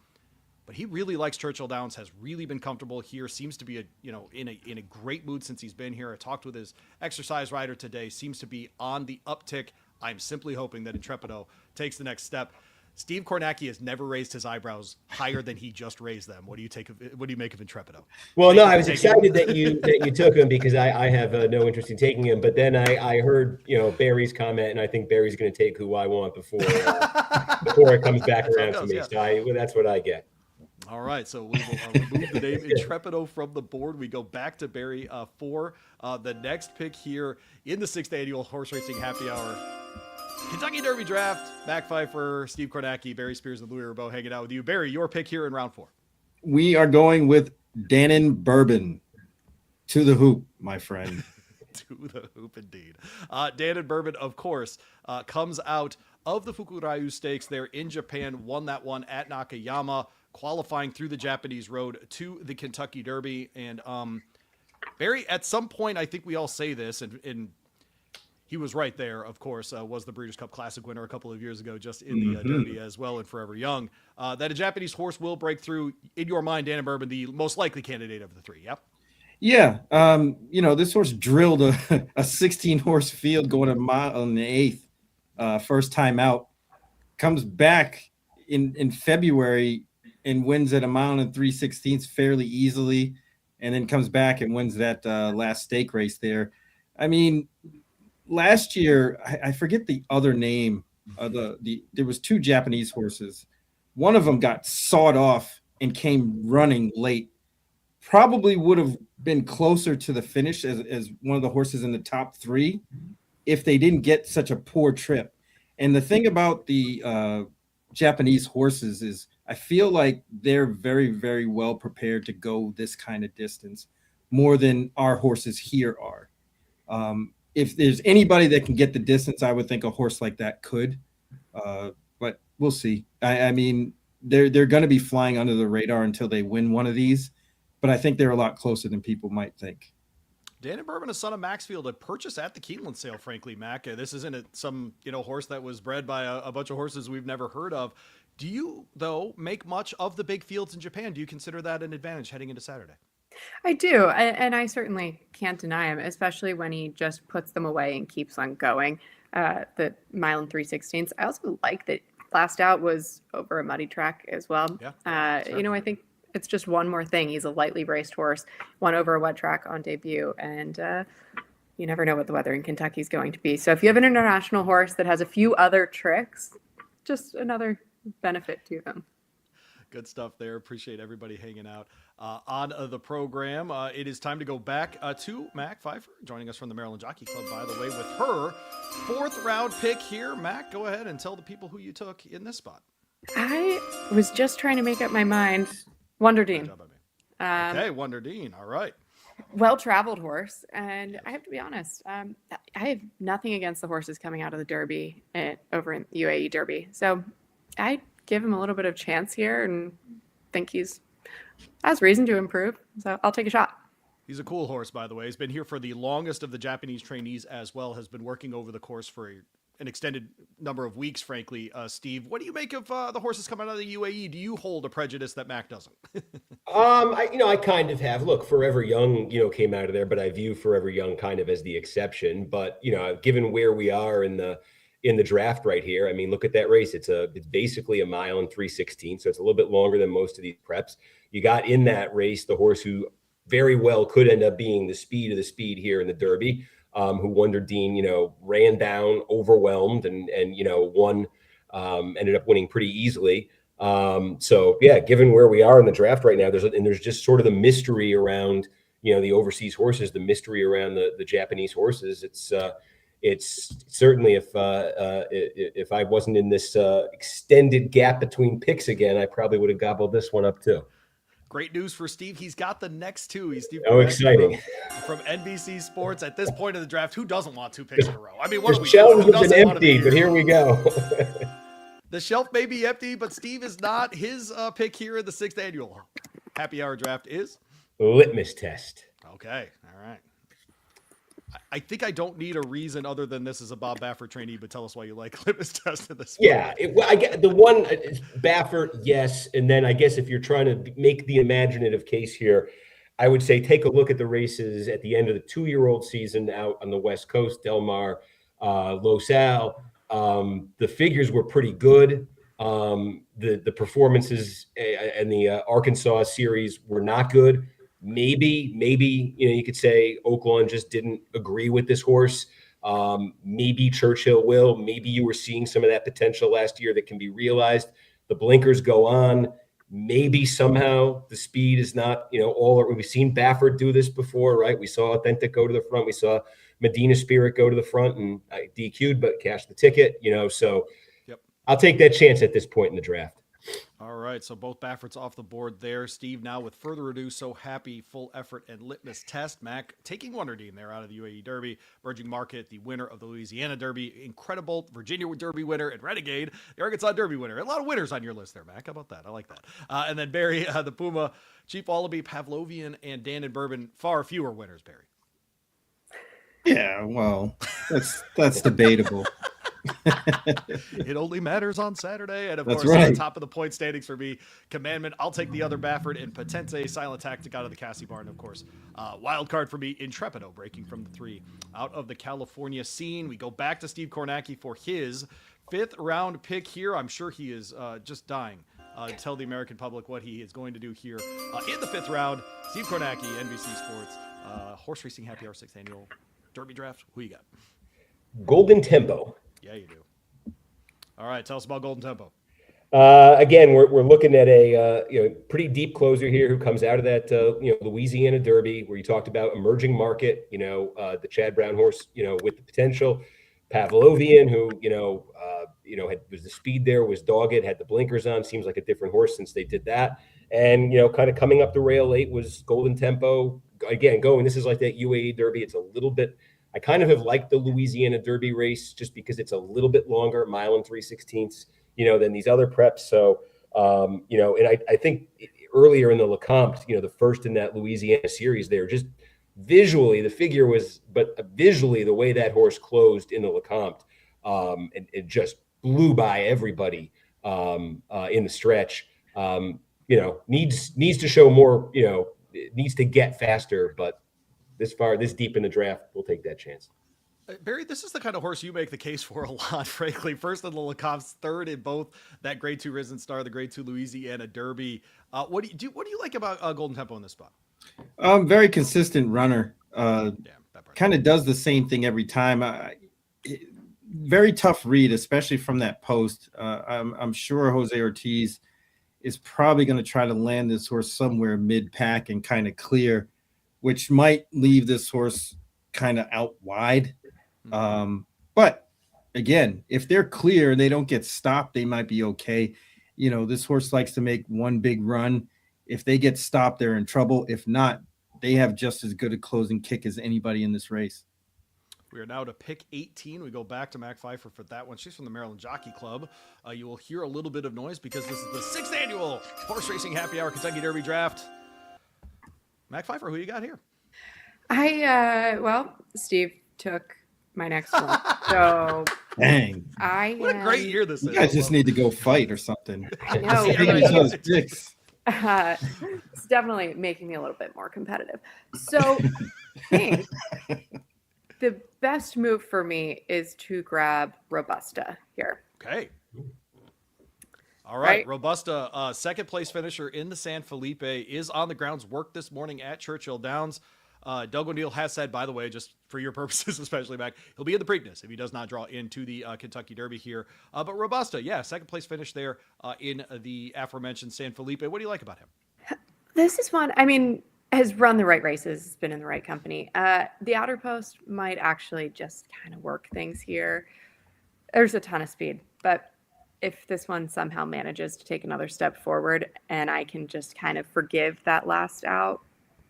But he really likes Churchill Downs, has really been comfortable here, seems to be in a great mood since he's been here. I talked with his exercise rider today, seems to be on the uptick. I'm simply hoping that Intrepido takes the next step. Steve Kornacki has never raised his eyebrows higher than he just raised them. What do you make of Intrepido? Well, no, I was excited that you took him because I have no interest in taking him. But then I heard Barry's comment, and I think Barry's going to take who I want before it comes back around to me. Yeah. So that's what I get. All right, so we will remove the name Intrepido from the board. We go back to Barry for the next pick here in the 6th annual Horse Racing Happy Hour Kentucky Derby Draft. Mac Pfeiffer, Steve Kornacki, Barry Spears, and Louie Rabaut hanging out with you. Barry, your pick here in round 4. We are going with Dannon Bourbon. To the hoop, my friend. To the hoop, indeed. Dannon Bourbon, of course, comes out of the Fukuryu Stakes there in Japan, won that one at Nakayama, qualifying through the Japanese road to the Kentucky Derby. And Barry, at some point, I think we all say this, and he was right there, of course, was the Breeders' Cup Classic winner a couple of years ago, just in the Derby as well, and Forever Young, that a Japanese horse will break through. In your mind, Dannon Bourbon, the most likely candidate of the 3, yep? Yeah. This horse drilled a 16-horse field going a mile on the 8th, first time out, comes back in February and wins at a mile and 3/16 fairly easily, and then comes back and wins that last stake race there. I mean, last year, I forget the other name. There was 2 Japanese horses. One of them got sawed off and came running late. Probably would have been closer to the finish as one of the horses in the top 3 if they didn't get such a poor trip. And the thing about the Japanese horses is I feel like they're very, very well prepared to go this kind of distance, more than our horses here are. If there's anybody that can get the distance, I would think a horse like that could. But we'll see. I mean, they're going to be flying under the radar until they win one of these, but I think they're a lot closer than people might think. Dannon Bourbon, a son of Maxfield, a purchase at the Keeneland sale, frankly, Mac. This isn't some horse that was bred by a bunch of horses we've never heard of. Do you, though, make much of the big fields in Japan? Do you consider that an advantage heading into Saturday? I do, and I certainly can't deny him, especially when he just puts them away and keeps on going. The mile and 3/16. I also like that last out was over a muddy track as well. Yeah, I think it's just one more thing. He's a lightly raced horse, won over a wet track on debut, and you never know what the weather in Kentucky is going to be. So if you have an international horse that has a few other tricks, just another benefit to them. Good stuff there. Appreciate everybody hanging out on the program. It is time to go back to Mac Pfeiffer, joining us from the Maryland Jockey Club, by the way, with her 4th round pick here. Mac, go ahead and tell the people who you took in this spot. I was just trying to make up my mind. Wonder Dean. Okay, Wonder Dean. All right. Well-traveled horse, and I have to be honest, I have nothing against the horses coming out of the Derby over in UAE Derby. So I give him a little bit of chance here and think he's has reason to improve. So I'll take a shot. He's a cool horse, by the way. He's been here for the longest of the Japanese trainees as well, has been working over the course for an extended number of weeks, frankly. Steve, what do you make of the horses coming out of the UAE? Do you hold a prejudice that Mac doesn't? I kind of have. Look, Forever Young, came out of there, but I view Forever Young kind of as the exception. But, given where we are in the draft right here, I mean, look at that race. It's basically a mile and 3/16. So it's a little bit longer than most of these preps. You got in that race the horse who very well could end up being the speed of the speed here in the Derby, who Wonder Dean, ran down, overwhelmed, and won, ended up winning pretty easily. So yeah, given where we are in the draft right now, there's just sort of the mystery around, the overseas horses, the mystery around the Japanese horses. It's certainly if I wasn't in this extended gap between picks again, I probably would have gobbled this one up too. Great news for Steve. He's got the next two. He's Steve Oh, Kornacki exciting. from NBC Sports. At this point of the draft, who doesn't want 2 picks in a row? I mean, what The are we shelves doing? Who have been doesn't want to be empty, but here we go. The shelf may be empty, but Steve is not. His pick here in the 6th annual Happy Hour draft is Litmus test. Okay. All right. I think I don't need a reason other than this is a Bob Baffert trainee, but tell us why you like litmus test in this. Yeah, I get the one Baffert, yes, and then I guess if you're trying to make the imaginative case here, I would say take a look at the races at the end of the 2-year-old season out on the West Coast, Del Mar, Los Al. The figures were pretty good. The performances and the Arkansas series were not good. Maybe you could say Oaklawn just didn't agree with this horse. Maybe Churchill will. Maybe you were seeing some of that potential last year that can be realized. The blinkers go on. Maybe somehow the speed is not, we've seen Baffert do this before, right? We saw Authentic go to the front. We saw Medina Spirit go to the front and DQ'd, but cashed the ticket, so yep. I'll take that chance at this point in the draft. All right, so both Bafferts off the board there. Steve, now with further ado, So Happy, Full Effort, and Litmus Test. Mac taking Wonderdine there out of the UAE Derby. Virgin Market, the winner of the Louisiana Derby. Incredible Virginia Derby winner. And Renegade, the Arkansas Derby winner. A lot of winners on your list there, Mac. How about that? I like that. And then Barry, the Puma, Cheap Wallaby, Pavlovian, and Dan and Bourbon. Far fewer winners, Barry. Yeah, well, that's debatable. It only matters on Saturday. And of That's course, right. on the top of the point standings for me, Commandment. I'll take the other Baffert and Potente, Silent Tactic out of the Cassie Barn, of course. Wild card for me, Intrepido, breaking from the 3 out of the California scene. We go back to Steve Kornacki for his 5th round pick here. I'm sure he is just dying to tell the American public what he is going to do here in the 5th round. Steve Kornacki, NBC Sports, Horse Racing Happy Hour 6th annual Derby draft. Who you got? Golden Tempo. Yeah, you do. All right, tell us about Golden Tempo. Again, we're looking at a pretty deep closer here who comes out of that Louisiana Derby where you talked about emerging market. The Chad Brown horse, with the potential. Pavlovian, who was the speed there, was dogged, had the blinkers on. Seems like a different horse since they did that. And kind of coming up the rail late was Golden Tempo. Again, this is like that UAE Derby. It's a little bit. I kind of have liked the Louisiana Derby race just because it's a little bit longer, 1 3/16, than these other preps. So, and I think earlier in the Lecomte, the first in that Louisiana series there, just visually, the figure was, but visually the way that horse closed in the Lecomte, and it just blew by everybody in the stretch. Needs to show more, needs to get faster, but this deep in the draft, we'll take that chance. Barry, this is the kind of horse you make the case for a lot, frankly. First in the Lecomte's, third in both that Grade 2 Risen Star, the Grade 2 Louisiana Derby. What do you like about Golden Tempo in this spot? Very consistent runner. Kind of does the same thing every time. Very tough read, especially from that post. I'm sure Jose Ortiz is probably going to try to land this horse somewhere mid-pack and kind of clear, which might leave this horse kind of out wide. But again, if they're clear and they don't get stopped, they might be okay. This horse likes to make one big run. If they get stopped, they're in trouble. If not, they have just as good a closing kick as anybody in this race. We are now to pick 18. We go back to Mac Pfeiffer for that one. She's from the Maryland Jockey Club. You will hear a little bit of noise because this is the 6th annual Horse Racing Happy Hour Kentucky Derby Draft. Mac Pfeiffer, who you got here? Steve took my next one. So dang. What a great year this is. You guys just need to go fight or something. I know. It's definitely making me a little bit more competitive. So I think the best move for me is to grab Robusta here. Okay. All right. Robusta, second place finisher in the San Felipe, is on the grounds, worked this morning at Churchill Downs. Doug O'Neill has said, by the way, just for your purposes, especially, Mac. He'll be in the Preakness if he does not draw into the Kentucky Derby here. But Robusta, yeah, second place finish there in the aforementioned San Felipe. What do you like about him? This is one, I mean, has run the right races, has been in the right company. The outer post might actually just kind of work things here. There's a ton of speed, but if this one somehow manages to take another step forward and I can just kind of forgive that last out,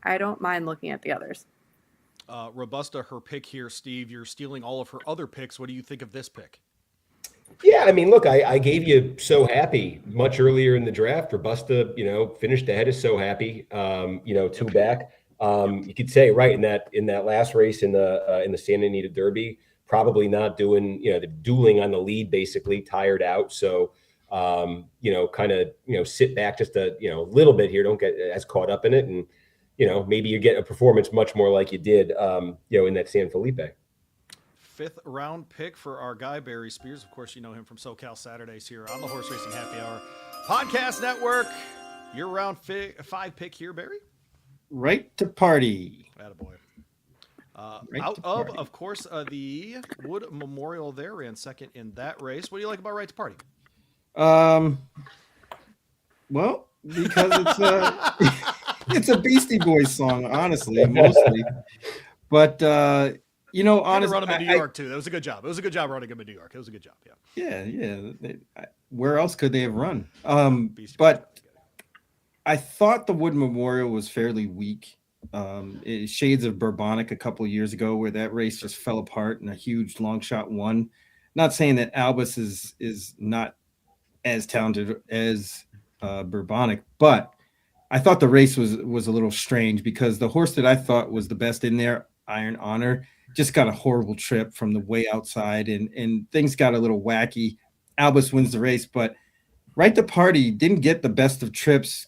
I don't mind looking at the others. Robusta, her pick here, Steve. You're stealing all of her other picks. What do you think of this pick? Yeah, I mean, look, I gave you So Happy much earlier in the draft. Robusta, finished ahead of So Happy, two back. You could say right in that last race in the Santa Anita Derby, probably not doing, the dueling on the lead, basically tired out. So, sit back just a little bit here. Don't get as caught up in it. And, maybe you get a performance much more like you did, in that San Felipe. 5th round pick for our guy, Barry Spears. Of course, you know him from SoCal Saturdays here on the Horse Racing Happy Hour Podcast Network. Your round 5 pick here, Barry? Right to Party. Attaboy. Right Out to of, Party. of course, the Wood Memorial there, ran second in that race. What do you like about Right to Party? Well, because it's a Beastie Boys song, honestly, mostly. But honestly, run him in New York too. That was a good job. It was a good job running him in New York. It was a good job. Yeah. Yeah. Where else could they have run? Beastie Boys. But I thought the Wood Memorial was fairly weak. Shades of Bourbonic a couple of years ago, where that race just fell apart and a huge long shot won. Not saying that Albus is not as talented as Bourbonic, but I thought the race was a little strange because the horse that I thought was the best in there, Iron Honor, just got a horrible trip from the way outside and things got a little wacky. Albus wins the race, but Right to Party didn't get the best of trips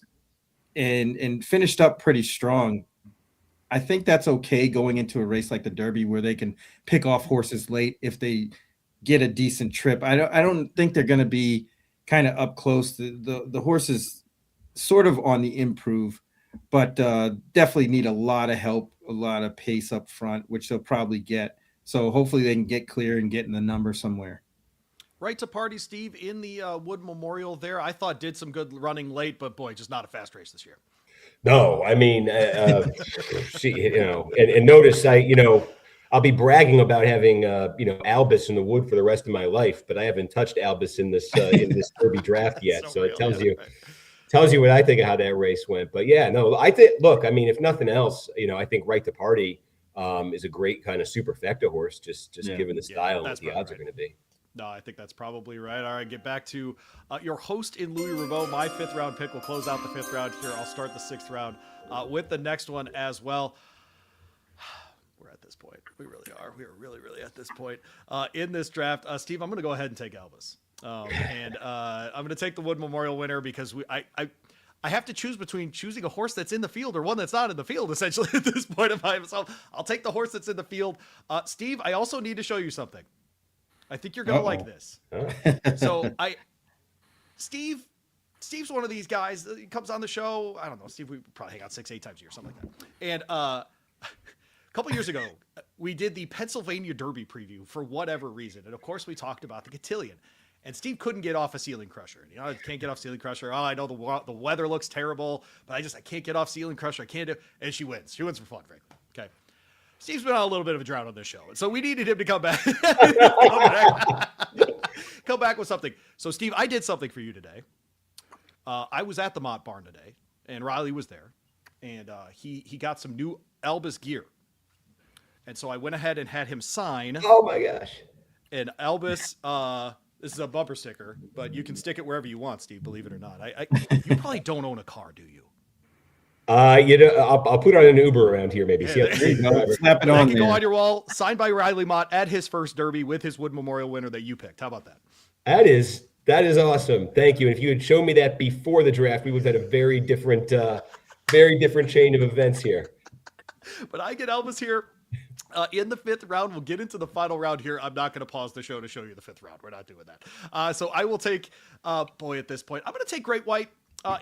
and finished up pretty strong. I think that's okay going into a race like the Derby where they can pick off horses late if they get a decent trip. I don't think they're going to be kind of up close. The horses sort of on the improve, but definitely need a lot of help, a lot of pace up front, which they'll probably get. So hopefully they can get clear and get in the number somewhere. Right to Party, Steve, in the Wood Memorial there. I thought did some good running late, but boy, just not a fast race this year. No, I mean, and notice I'll be bragging about having Albus in the Wood for the rest of my life, but I haven't touched Albus in this Derby draft yet. So it tells you what I think of how that race went. But yeah, no, I think, look, I mean, if nothing else, I think Right to Party is a great kind of superfecta horse, just given the style and what the odds are going to be. No, I think that's probably right. All right, get back to your host in Louie Rabaut. My 5th round pick will close out the 5th round here. I'll start the 6th round with the next one as well. We're at this point. We really are. We are really, really at this point in this draft. Steve, I'm going to go ahead and take Elvis. And I'm going to take the Wood Memorial winner because I have to choose between choosing a horse that's in the field or one that's not in the field, essentially, at this point of myself. I'll take the horse that's in the field. Steve, I also need to show you something. I think you're going to like this. So Steve's one of these guys. He comes on the show. I don't know, Steve, we probably hang out 6-8 times a year, something like that. And a couple years ago, we did the Pennsylvania Derby preview for whatever reason. And of course we talked about the Cotillion. And Steve couldn't get off a Ceiling Crusher. I can't get off Ceiling Crusher. Oh, I know the weather looks terrible, but I can't get off Ceiling Crusher. I can't do. And she wins. She wins for fun, frankly. Okay. Steve's been on a little bit of a drought on this show, so we needed him to come back. Come back with something. So, Steve, I did something for you today. I was at the Mott Barn today, and Riley was there, and he got some new Albus gear. And so I went ahead and had him sign. Oh, my gosh. And Albus, this is a bumper sticker, but you can stick it wherever you want, Steve, believe it or not. You probably don't own a car, do you? I'll put on an Uber around here, maybe. Yeah, There you go. Slap it on can there. go on your wall, signed by Riley Mott at his first Derby with his Wood Memorial winner that you picked. How about that? That is awesome. Thank you. And if you had shown me that before the draft, we would have had a very different chain of events here. But I get Elvis here in the 5th round. We'll get into the final round here. I'm not going to pause the show to show you the 5th round. We're not doing that. So I will take, at this point, I'm going to take Great White.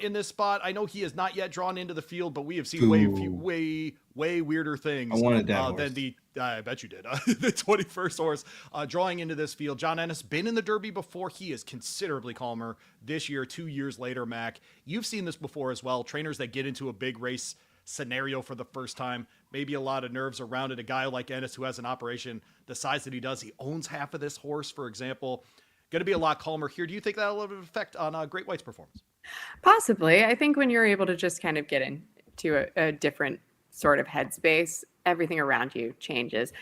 in this spot. I know he has not yet drawn into the field, but we have seen way weirder things I wanted that than the. I bet you did. The 21st horse drawing into this field. John Ennis been in the Derby before. He is considerably calmer this year. 2 years later, Mac, you've seen this before as well. Trainers that get into a big race scenario for the first time, maybe a lot of nerves around it. A guy like Ennis who has an operation the size that he does, he owns half of this horse, for example. Going to be a lot calmer here. Do you think that'll have an effect on Great White's performance? Possibly. I think when you're able to just kind of get into a different sort of headspace, everything around you changes.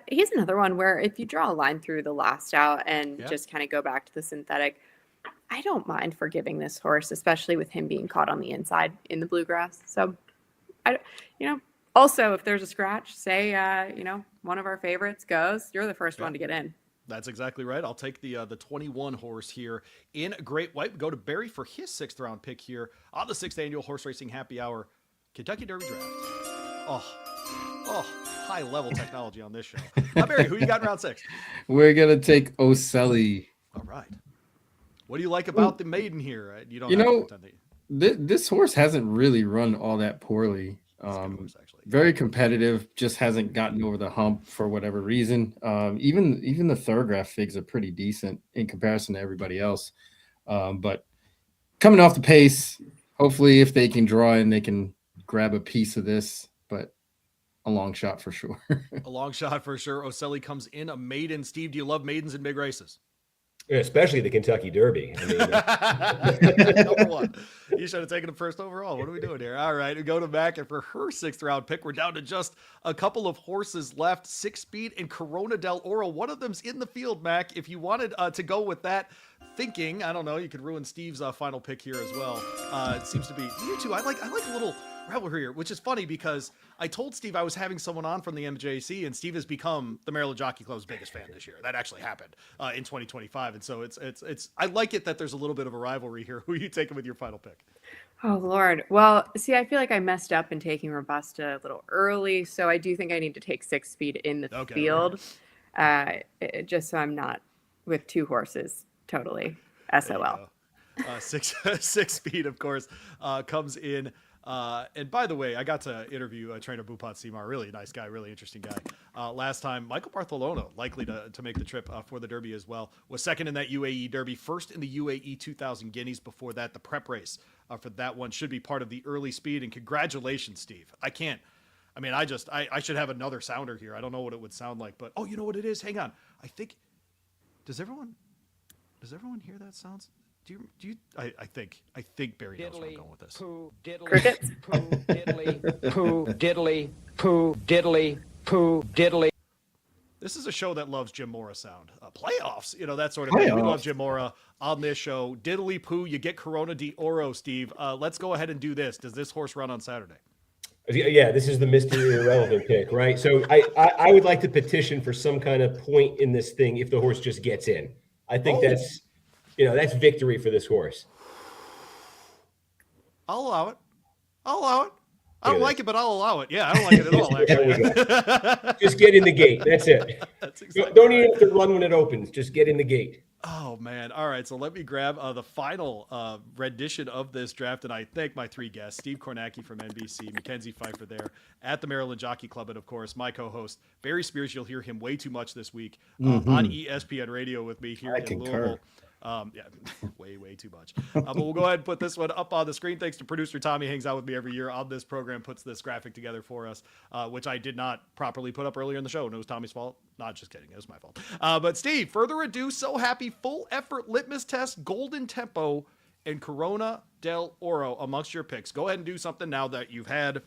He's another one where if you draw a line through the last out and just kind of go back to the synthetic, I don't mind forgiving this horse, especially with him being caught on the inside in the bluegrass. So, also if there's a scratch, say, one of our favorites goes, you're the first one to get in. That's exactly right. I'll take the 21 horse here in Great White. We go to Barry for his 6th round pick here on the 6th annual Horse Racing Happy Hour Kentucky Derby Draft. Oh, high level technology on this show. Barry, who you got in round 6? We're gonna take Oselli. All right. What do you like about the maiden here? You don't have to pretend that this horse hasn't really run all that poorly. Very competitive, just hasn't gotten over the hump for whatever reason. Even the Thorograph figs are pretty decent in comparison to everybody else. But coming off the pace, hopefully if they can draw in, they can grab a piece of this, but a long shot for sure. A long shot for sure. Oselli comes in a maiden. Steve, do you love maidens in big races? Yeah, especially the Kentucky Derby. Number one. You should have taken him first overall. What are we doing here? All right, we go to Mac, and for her 6th round pick, we're down to just a couple of horses left. 6-Speed and Corona del Oro. One of them's in the field, Mac. If you wanted to go with that thinking, I don't know, you could ruin Steve's final pick here as well. It seems to be you two. I like a little rivalry here, which is funny because I told Steve I was having someone on from the MJC, and Steve has become the Maryland Jockey Club's biggest fan this year. That actually happened in 2025, and so it's I like it that there's a little bit of a rivalry here. Who are you taking with your final pick? Oh Lord. Well, see, I feel like I messed up in taking Robusta a little early, so I do think I need to take 6-Speed in the field, just so I'm not with 2 horses totally SOL. 6-Speed, of course, comes in. And by the way, I got to interview trainer Bupat Simar, really nice guy, really interesting guy. Last time, Michael Bartolono, likely to make the trip for the Derby as well, was 2nd in that UAE Derby, 1st in the UAE 2000 Guineas. Before that, the prep race for that one should be part of the early speed. And congratulations, Steve. I should have another sounder here. I don't know what it would sound like, but you know what it is? Hang on. I think, does everyone hear that sounds? Do you? I think Barry knows where I'm going with this. Poo, diddly, Crickets. poo, diddly, poo, diddly, poo, diddly, poo, diddly. This is a show that loves Jim Mora sound. Playoffs, that sort of thing. We love Jim Mora on this show. Diddly poo, you get Corona di Oro, Steve. Let's go ahead and do this. Does this horse run on Saturday? Yeah, this is the mystery irrelevant pick, right? So I would like to petition for some kind of point in this thing if the horse just gets in. I think that's victory for this horse. I'll allow it. I don't like it, but I'll allow it. Yeah, I don't like it at all, actually. Just get in the gate. That's it. That's exactly Don't even have to run when it opens. Just get in the gate. Oh, man. All right, so let me grab the final rendition of this draft, and I thank my 3 guests, Steve Kornacki from NBC, Mackenzie Pfeiffer there at the Maryland Jockey Club, and, of course, my co-host, Barry Spears. You'll hear him way too much this week on ESPN Radio with me here in Louisville. Way too much. But we'll go ahead and put this one up on the screen. Thanks to producer Tommy, hangs out with me every year on this program, puts this graphic together for us, which I did not properly put up earlier in the show. And it was Tommy's fault. Not just kidding. It was my fault. But Steve, further ado, So Happy, full effort litmus test, Golden Tempo, and Corona del Oro amongst your picks. Go ahead and do something now that you've had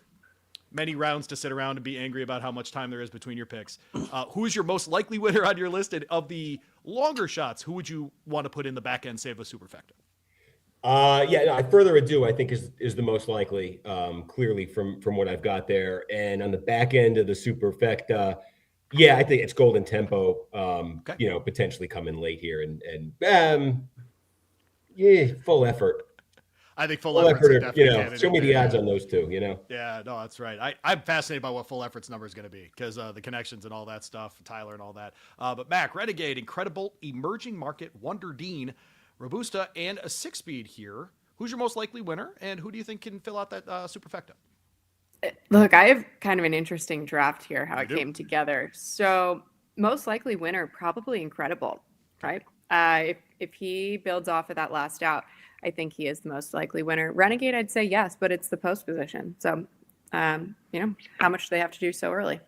many rounds to sit around and be angry about how much time there is between your picks. Who is your most likely winner on your list? And of the longer shots, who would you want to put in the back end, save a superfecta? Further ado, I think is the most likely, clearly from what I've got there. And on the back end of the superfecta, I think it's Golden Tempo, potentially coming late here and full effort. I think full effort. Show me the odds on those two. Yeah, no, that's right. I'm fascinated by what full effort's number is going to be because the connections and all that stuff, Tyler and all that. But Mac, Renegade, Incredible, Emerging Market, Wonder Dean, Robusta, and a 6-Speed here. Who's your most likely winner, and who do you think can fill out that superfecta? Look, I have kind of an interesting draft here, how You it do? came together. So, most likely winner, probably Incredible, right? If he builds off of that last out, I think he is the most likely winner. Renegade, I'd say yes, but it's the post position. So, how much do they have to do so early?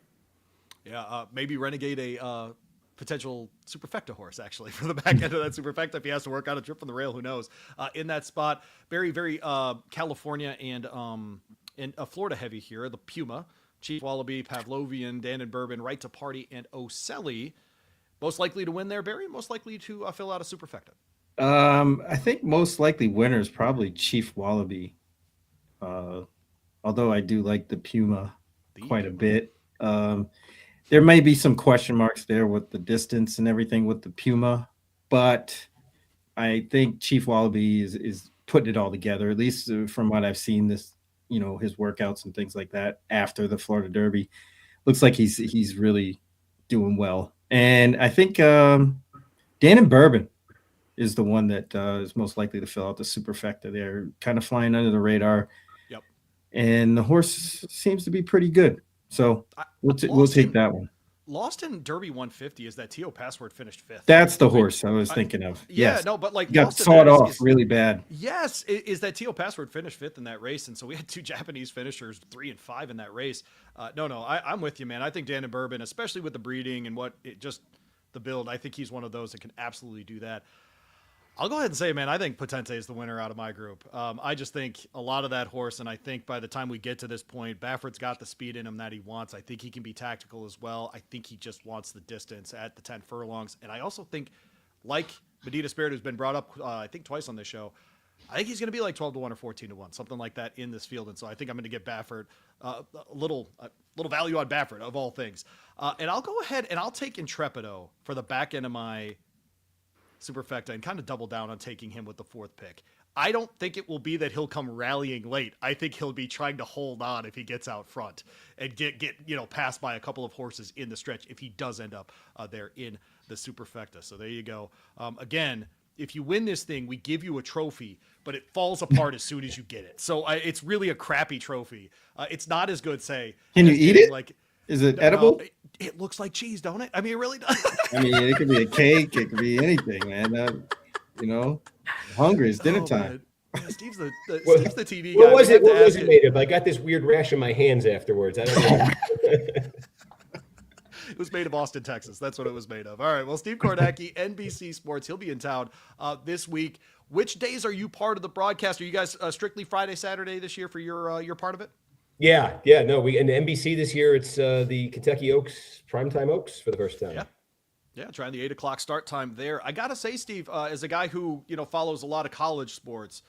Yeah, maybe Renegade a potential superfecta horse, actually, for the back end of that superfecta. If he has to work out a trip from the rail, who knows? In that spot, very, very California and Florida heavy here. The Puma, Chief Wallaby, Pavlovian, Dan and Bourbon, Right to Party, and Ocelli. Most likely to win there, Barry? Most likely to fill out a superfecta? I think most likely winner is probably Chief Wallaby. Although I do like the Puma quite a bit. There may be some question marks there with the distance and everything with the Puma, but I think Chief Wallaby is putting it all together, at least from what I've seen his workouts and things like that after the Florida Derby. Looks like he's really doing well. And I think Dan and Bourbon is the one that is most likely to fill out the superfecta. They're kind of flying under the radar. Yep. And the horse seems to be pretty good. So we'll take that one. Lost in Derby 150 is that T.O. Password finished 5th. That's the horse I was thinking of. Yeah, yes. No, but like got sawed off really bad. Yes, is that T.O. Password finished 5th in that race, and so we had 2 Japanese finishers, 3 and 5 in that race. I'm with you, man. I think Dan and Bourbon, especially with the breeding and the build, I think he's one of those that can absolutely do that. I'll go ahead and say, man, I think Potente is the winner out of my group. I just think a lot of that horse, and I think by the time we get to this point, Bafford's got the speed in him that he wants. I think he can be tactical as well. I think he just wants the distance at the 10 furlongs. And I also think, like Medina Spirit, who's been brought up, I think, twice on this show, I think he's going to be like 12-1 or 14-1, something like that in this field. And so I think I'm going to get Bafford a little value on Bafford, of all things. And I'll go ahead and I'll take Intrepido for the back end of my superfecta and kind of double down on taking him with the 4th pick. I don't think it will be that he'll come rallying late. I think he'll be trying to hold on if he gets out front and get passed by a couple of horses in the stretch if he does end up there in the superfecta. So there you go. Again, if you win this thing, we give you a trophy, but it falls apart as soon as you get it. So it's really a crappy trophy. It's not as good, say. Can you eat it? Like, is it edible? It looks like cheese, don't it? I mean, it really does. I mean, it could be a cake. It could be anything, man. I'm hungry. It's dinner time. Yeah, Steve's the TV guy. What was it made of? I got this weird rash in my hands afterwards. I don't know. It was made of Austin, Texas. That's what it was made of. All right. Well, Steve Kornacki, NBC Sports. He'll be in town this week. Which days are you part of the broadcast? Are you guys strictly Friday, Saturday this year for your part of it? Yeah. No, in NBC this year, it's the Kentucky Oaks, Primetime Oaks for the first time. Yeah, trying the 8:00 start time there. I got to say, Steve, as a guy who, follows a lot of college sports,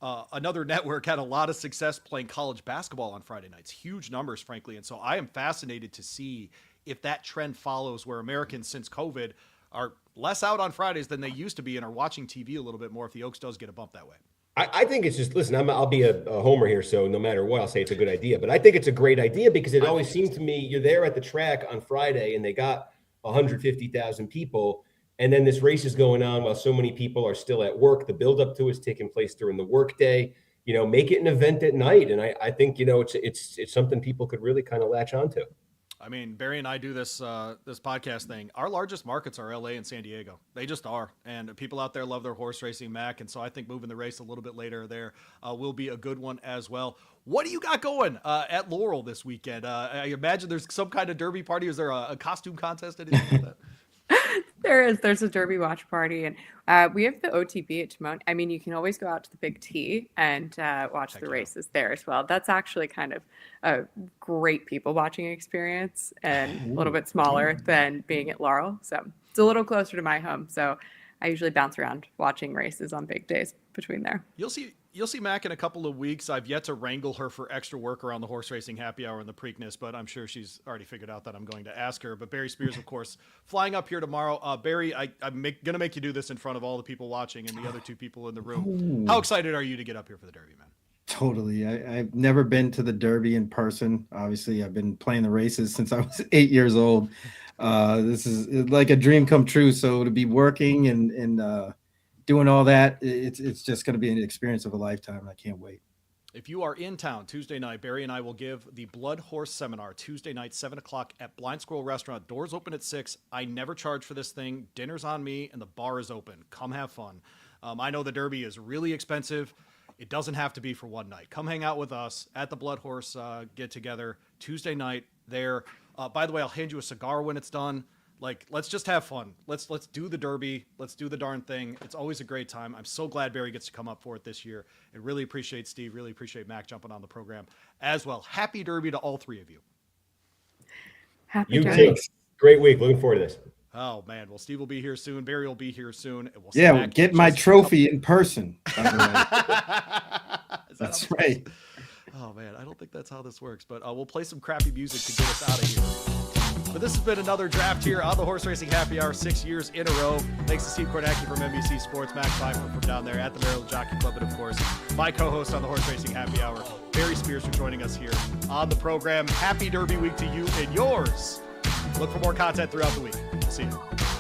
another network had a lot of success playing college basketball on Friday nights. Huge numbers, frankly. And so I am fascinated to see if that trend follows where Americans since COVID are less out on Fridays than they used to be and are watching TV a little bit more if the Oaks does get a bump that way. I think it's just, listen, I'll be a homer here, so no matter what, I'll say it's a good idea. But I think it's a great idea because it always seems to me you're there at the track on Friday and they got 150,000 people, and then this race is going on while so many people are still at work. The buildup to it is taking place during the workday. Make it an event at night, and I think it's something people could really kind of latch onto. I mean, Barry and I do this podcast thing. Our largest markets are LA and San Diego. They just are. And people out there love their horse racing, Mac. And so I think moving the race a little bit later there will be a good one as well. What do you got going at Laurel this weekend? I imagine there's some kind of derby party. Is there a costume contest? Anything like that? There is. There's a derby watch party, and we have the OTB at Timon. I mean, you can always go out to the Big T and watch the races there as well. That's actually kind of a great people watching experience and a little bit smaller than being at Laurel. So it's a little closer to my home. So I usually bounce around watching races on big days between there. You'll see Mac in a couple of weeks. I've yet to wrangle her for extra work around the horse racing happy hour and the Preakness, but I'm sure she's already figured out that I'm going to ask her. But Barry Spears, of course, flying up here tomorrow. Barry, I'm going to make you do this in front of all the people watching and the other 2 people in the room. Ooh. How excited are you to get up here for the Derby, man? Totally. I've never been to the Derby in person. Obviously, I've been playing the races since I was 8 years old. This is like a dream come true. So to be working and doing all that. It's just going to be an experience of a lifetime. I can't wait. If you are in town Tuesday night, Barry and I will give the Blood Horse Seminar Tuesday night, 7:00 at Blind Squirrel Restaurant. Doors open at 6. I never charge for this thing. Dinner's on me, and the bar is open. Come have fun. I know the Derby is really expensive. It doesn't have to be for one night. Come hang out with us at the Blood Horse get-together Tuesday night there. By the way, I'll hand you a cigar when it's done. Like, let's just have fun. Let's do the Derby. Let's do the darn thing. It's always a great time. I'm so glad Barry gets to come up for it this year. And really appreciate Steve. Really appreciate Mac jumping on the program as well. Happy Derby to all three of you. Happy Derby. Too. Great week. Looking forward to this. Oh, man. Well, Steve will be here soon. Barry will be here soon. And we'll yeah, get my trophy in person. By the way. That's right. Oh, man. I don't think that's how this works. But we'll play some crappy music to get us out of here. But this has been another draft here on the Horse Racing Happy Hour, 6 years in a row. Thanks to Steve Kornacki from NBC Sports, Mac Pfeiffer from down there at the Maryland Jockey Club, and of course, my co-host on the Horse Racing Happy Hour, Barry Spears, for joining us here on the program. Happy Derby week to you and yours. Look for more content throughout the week. See you.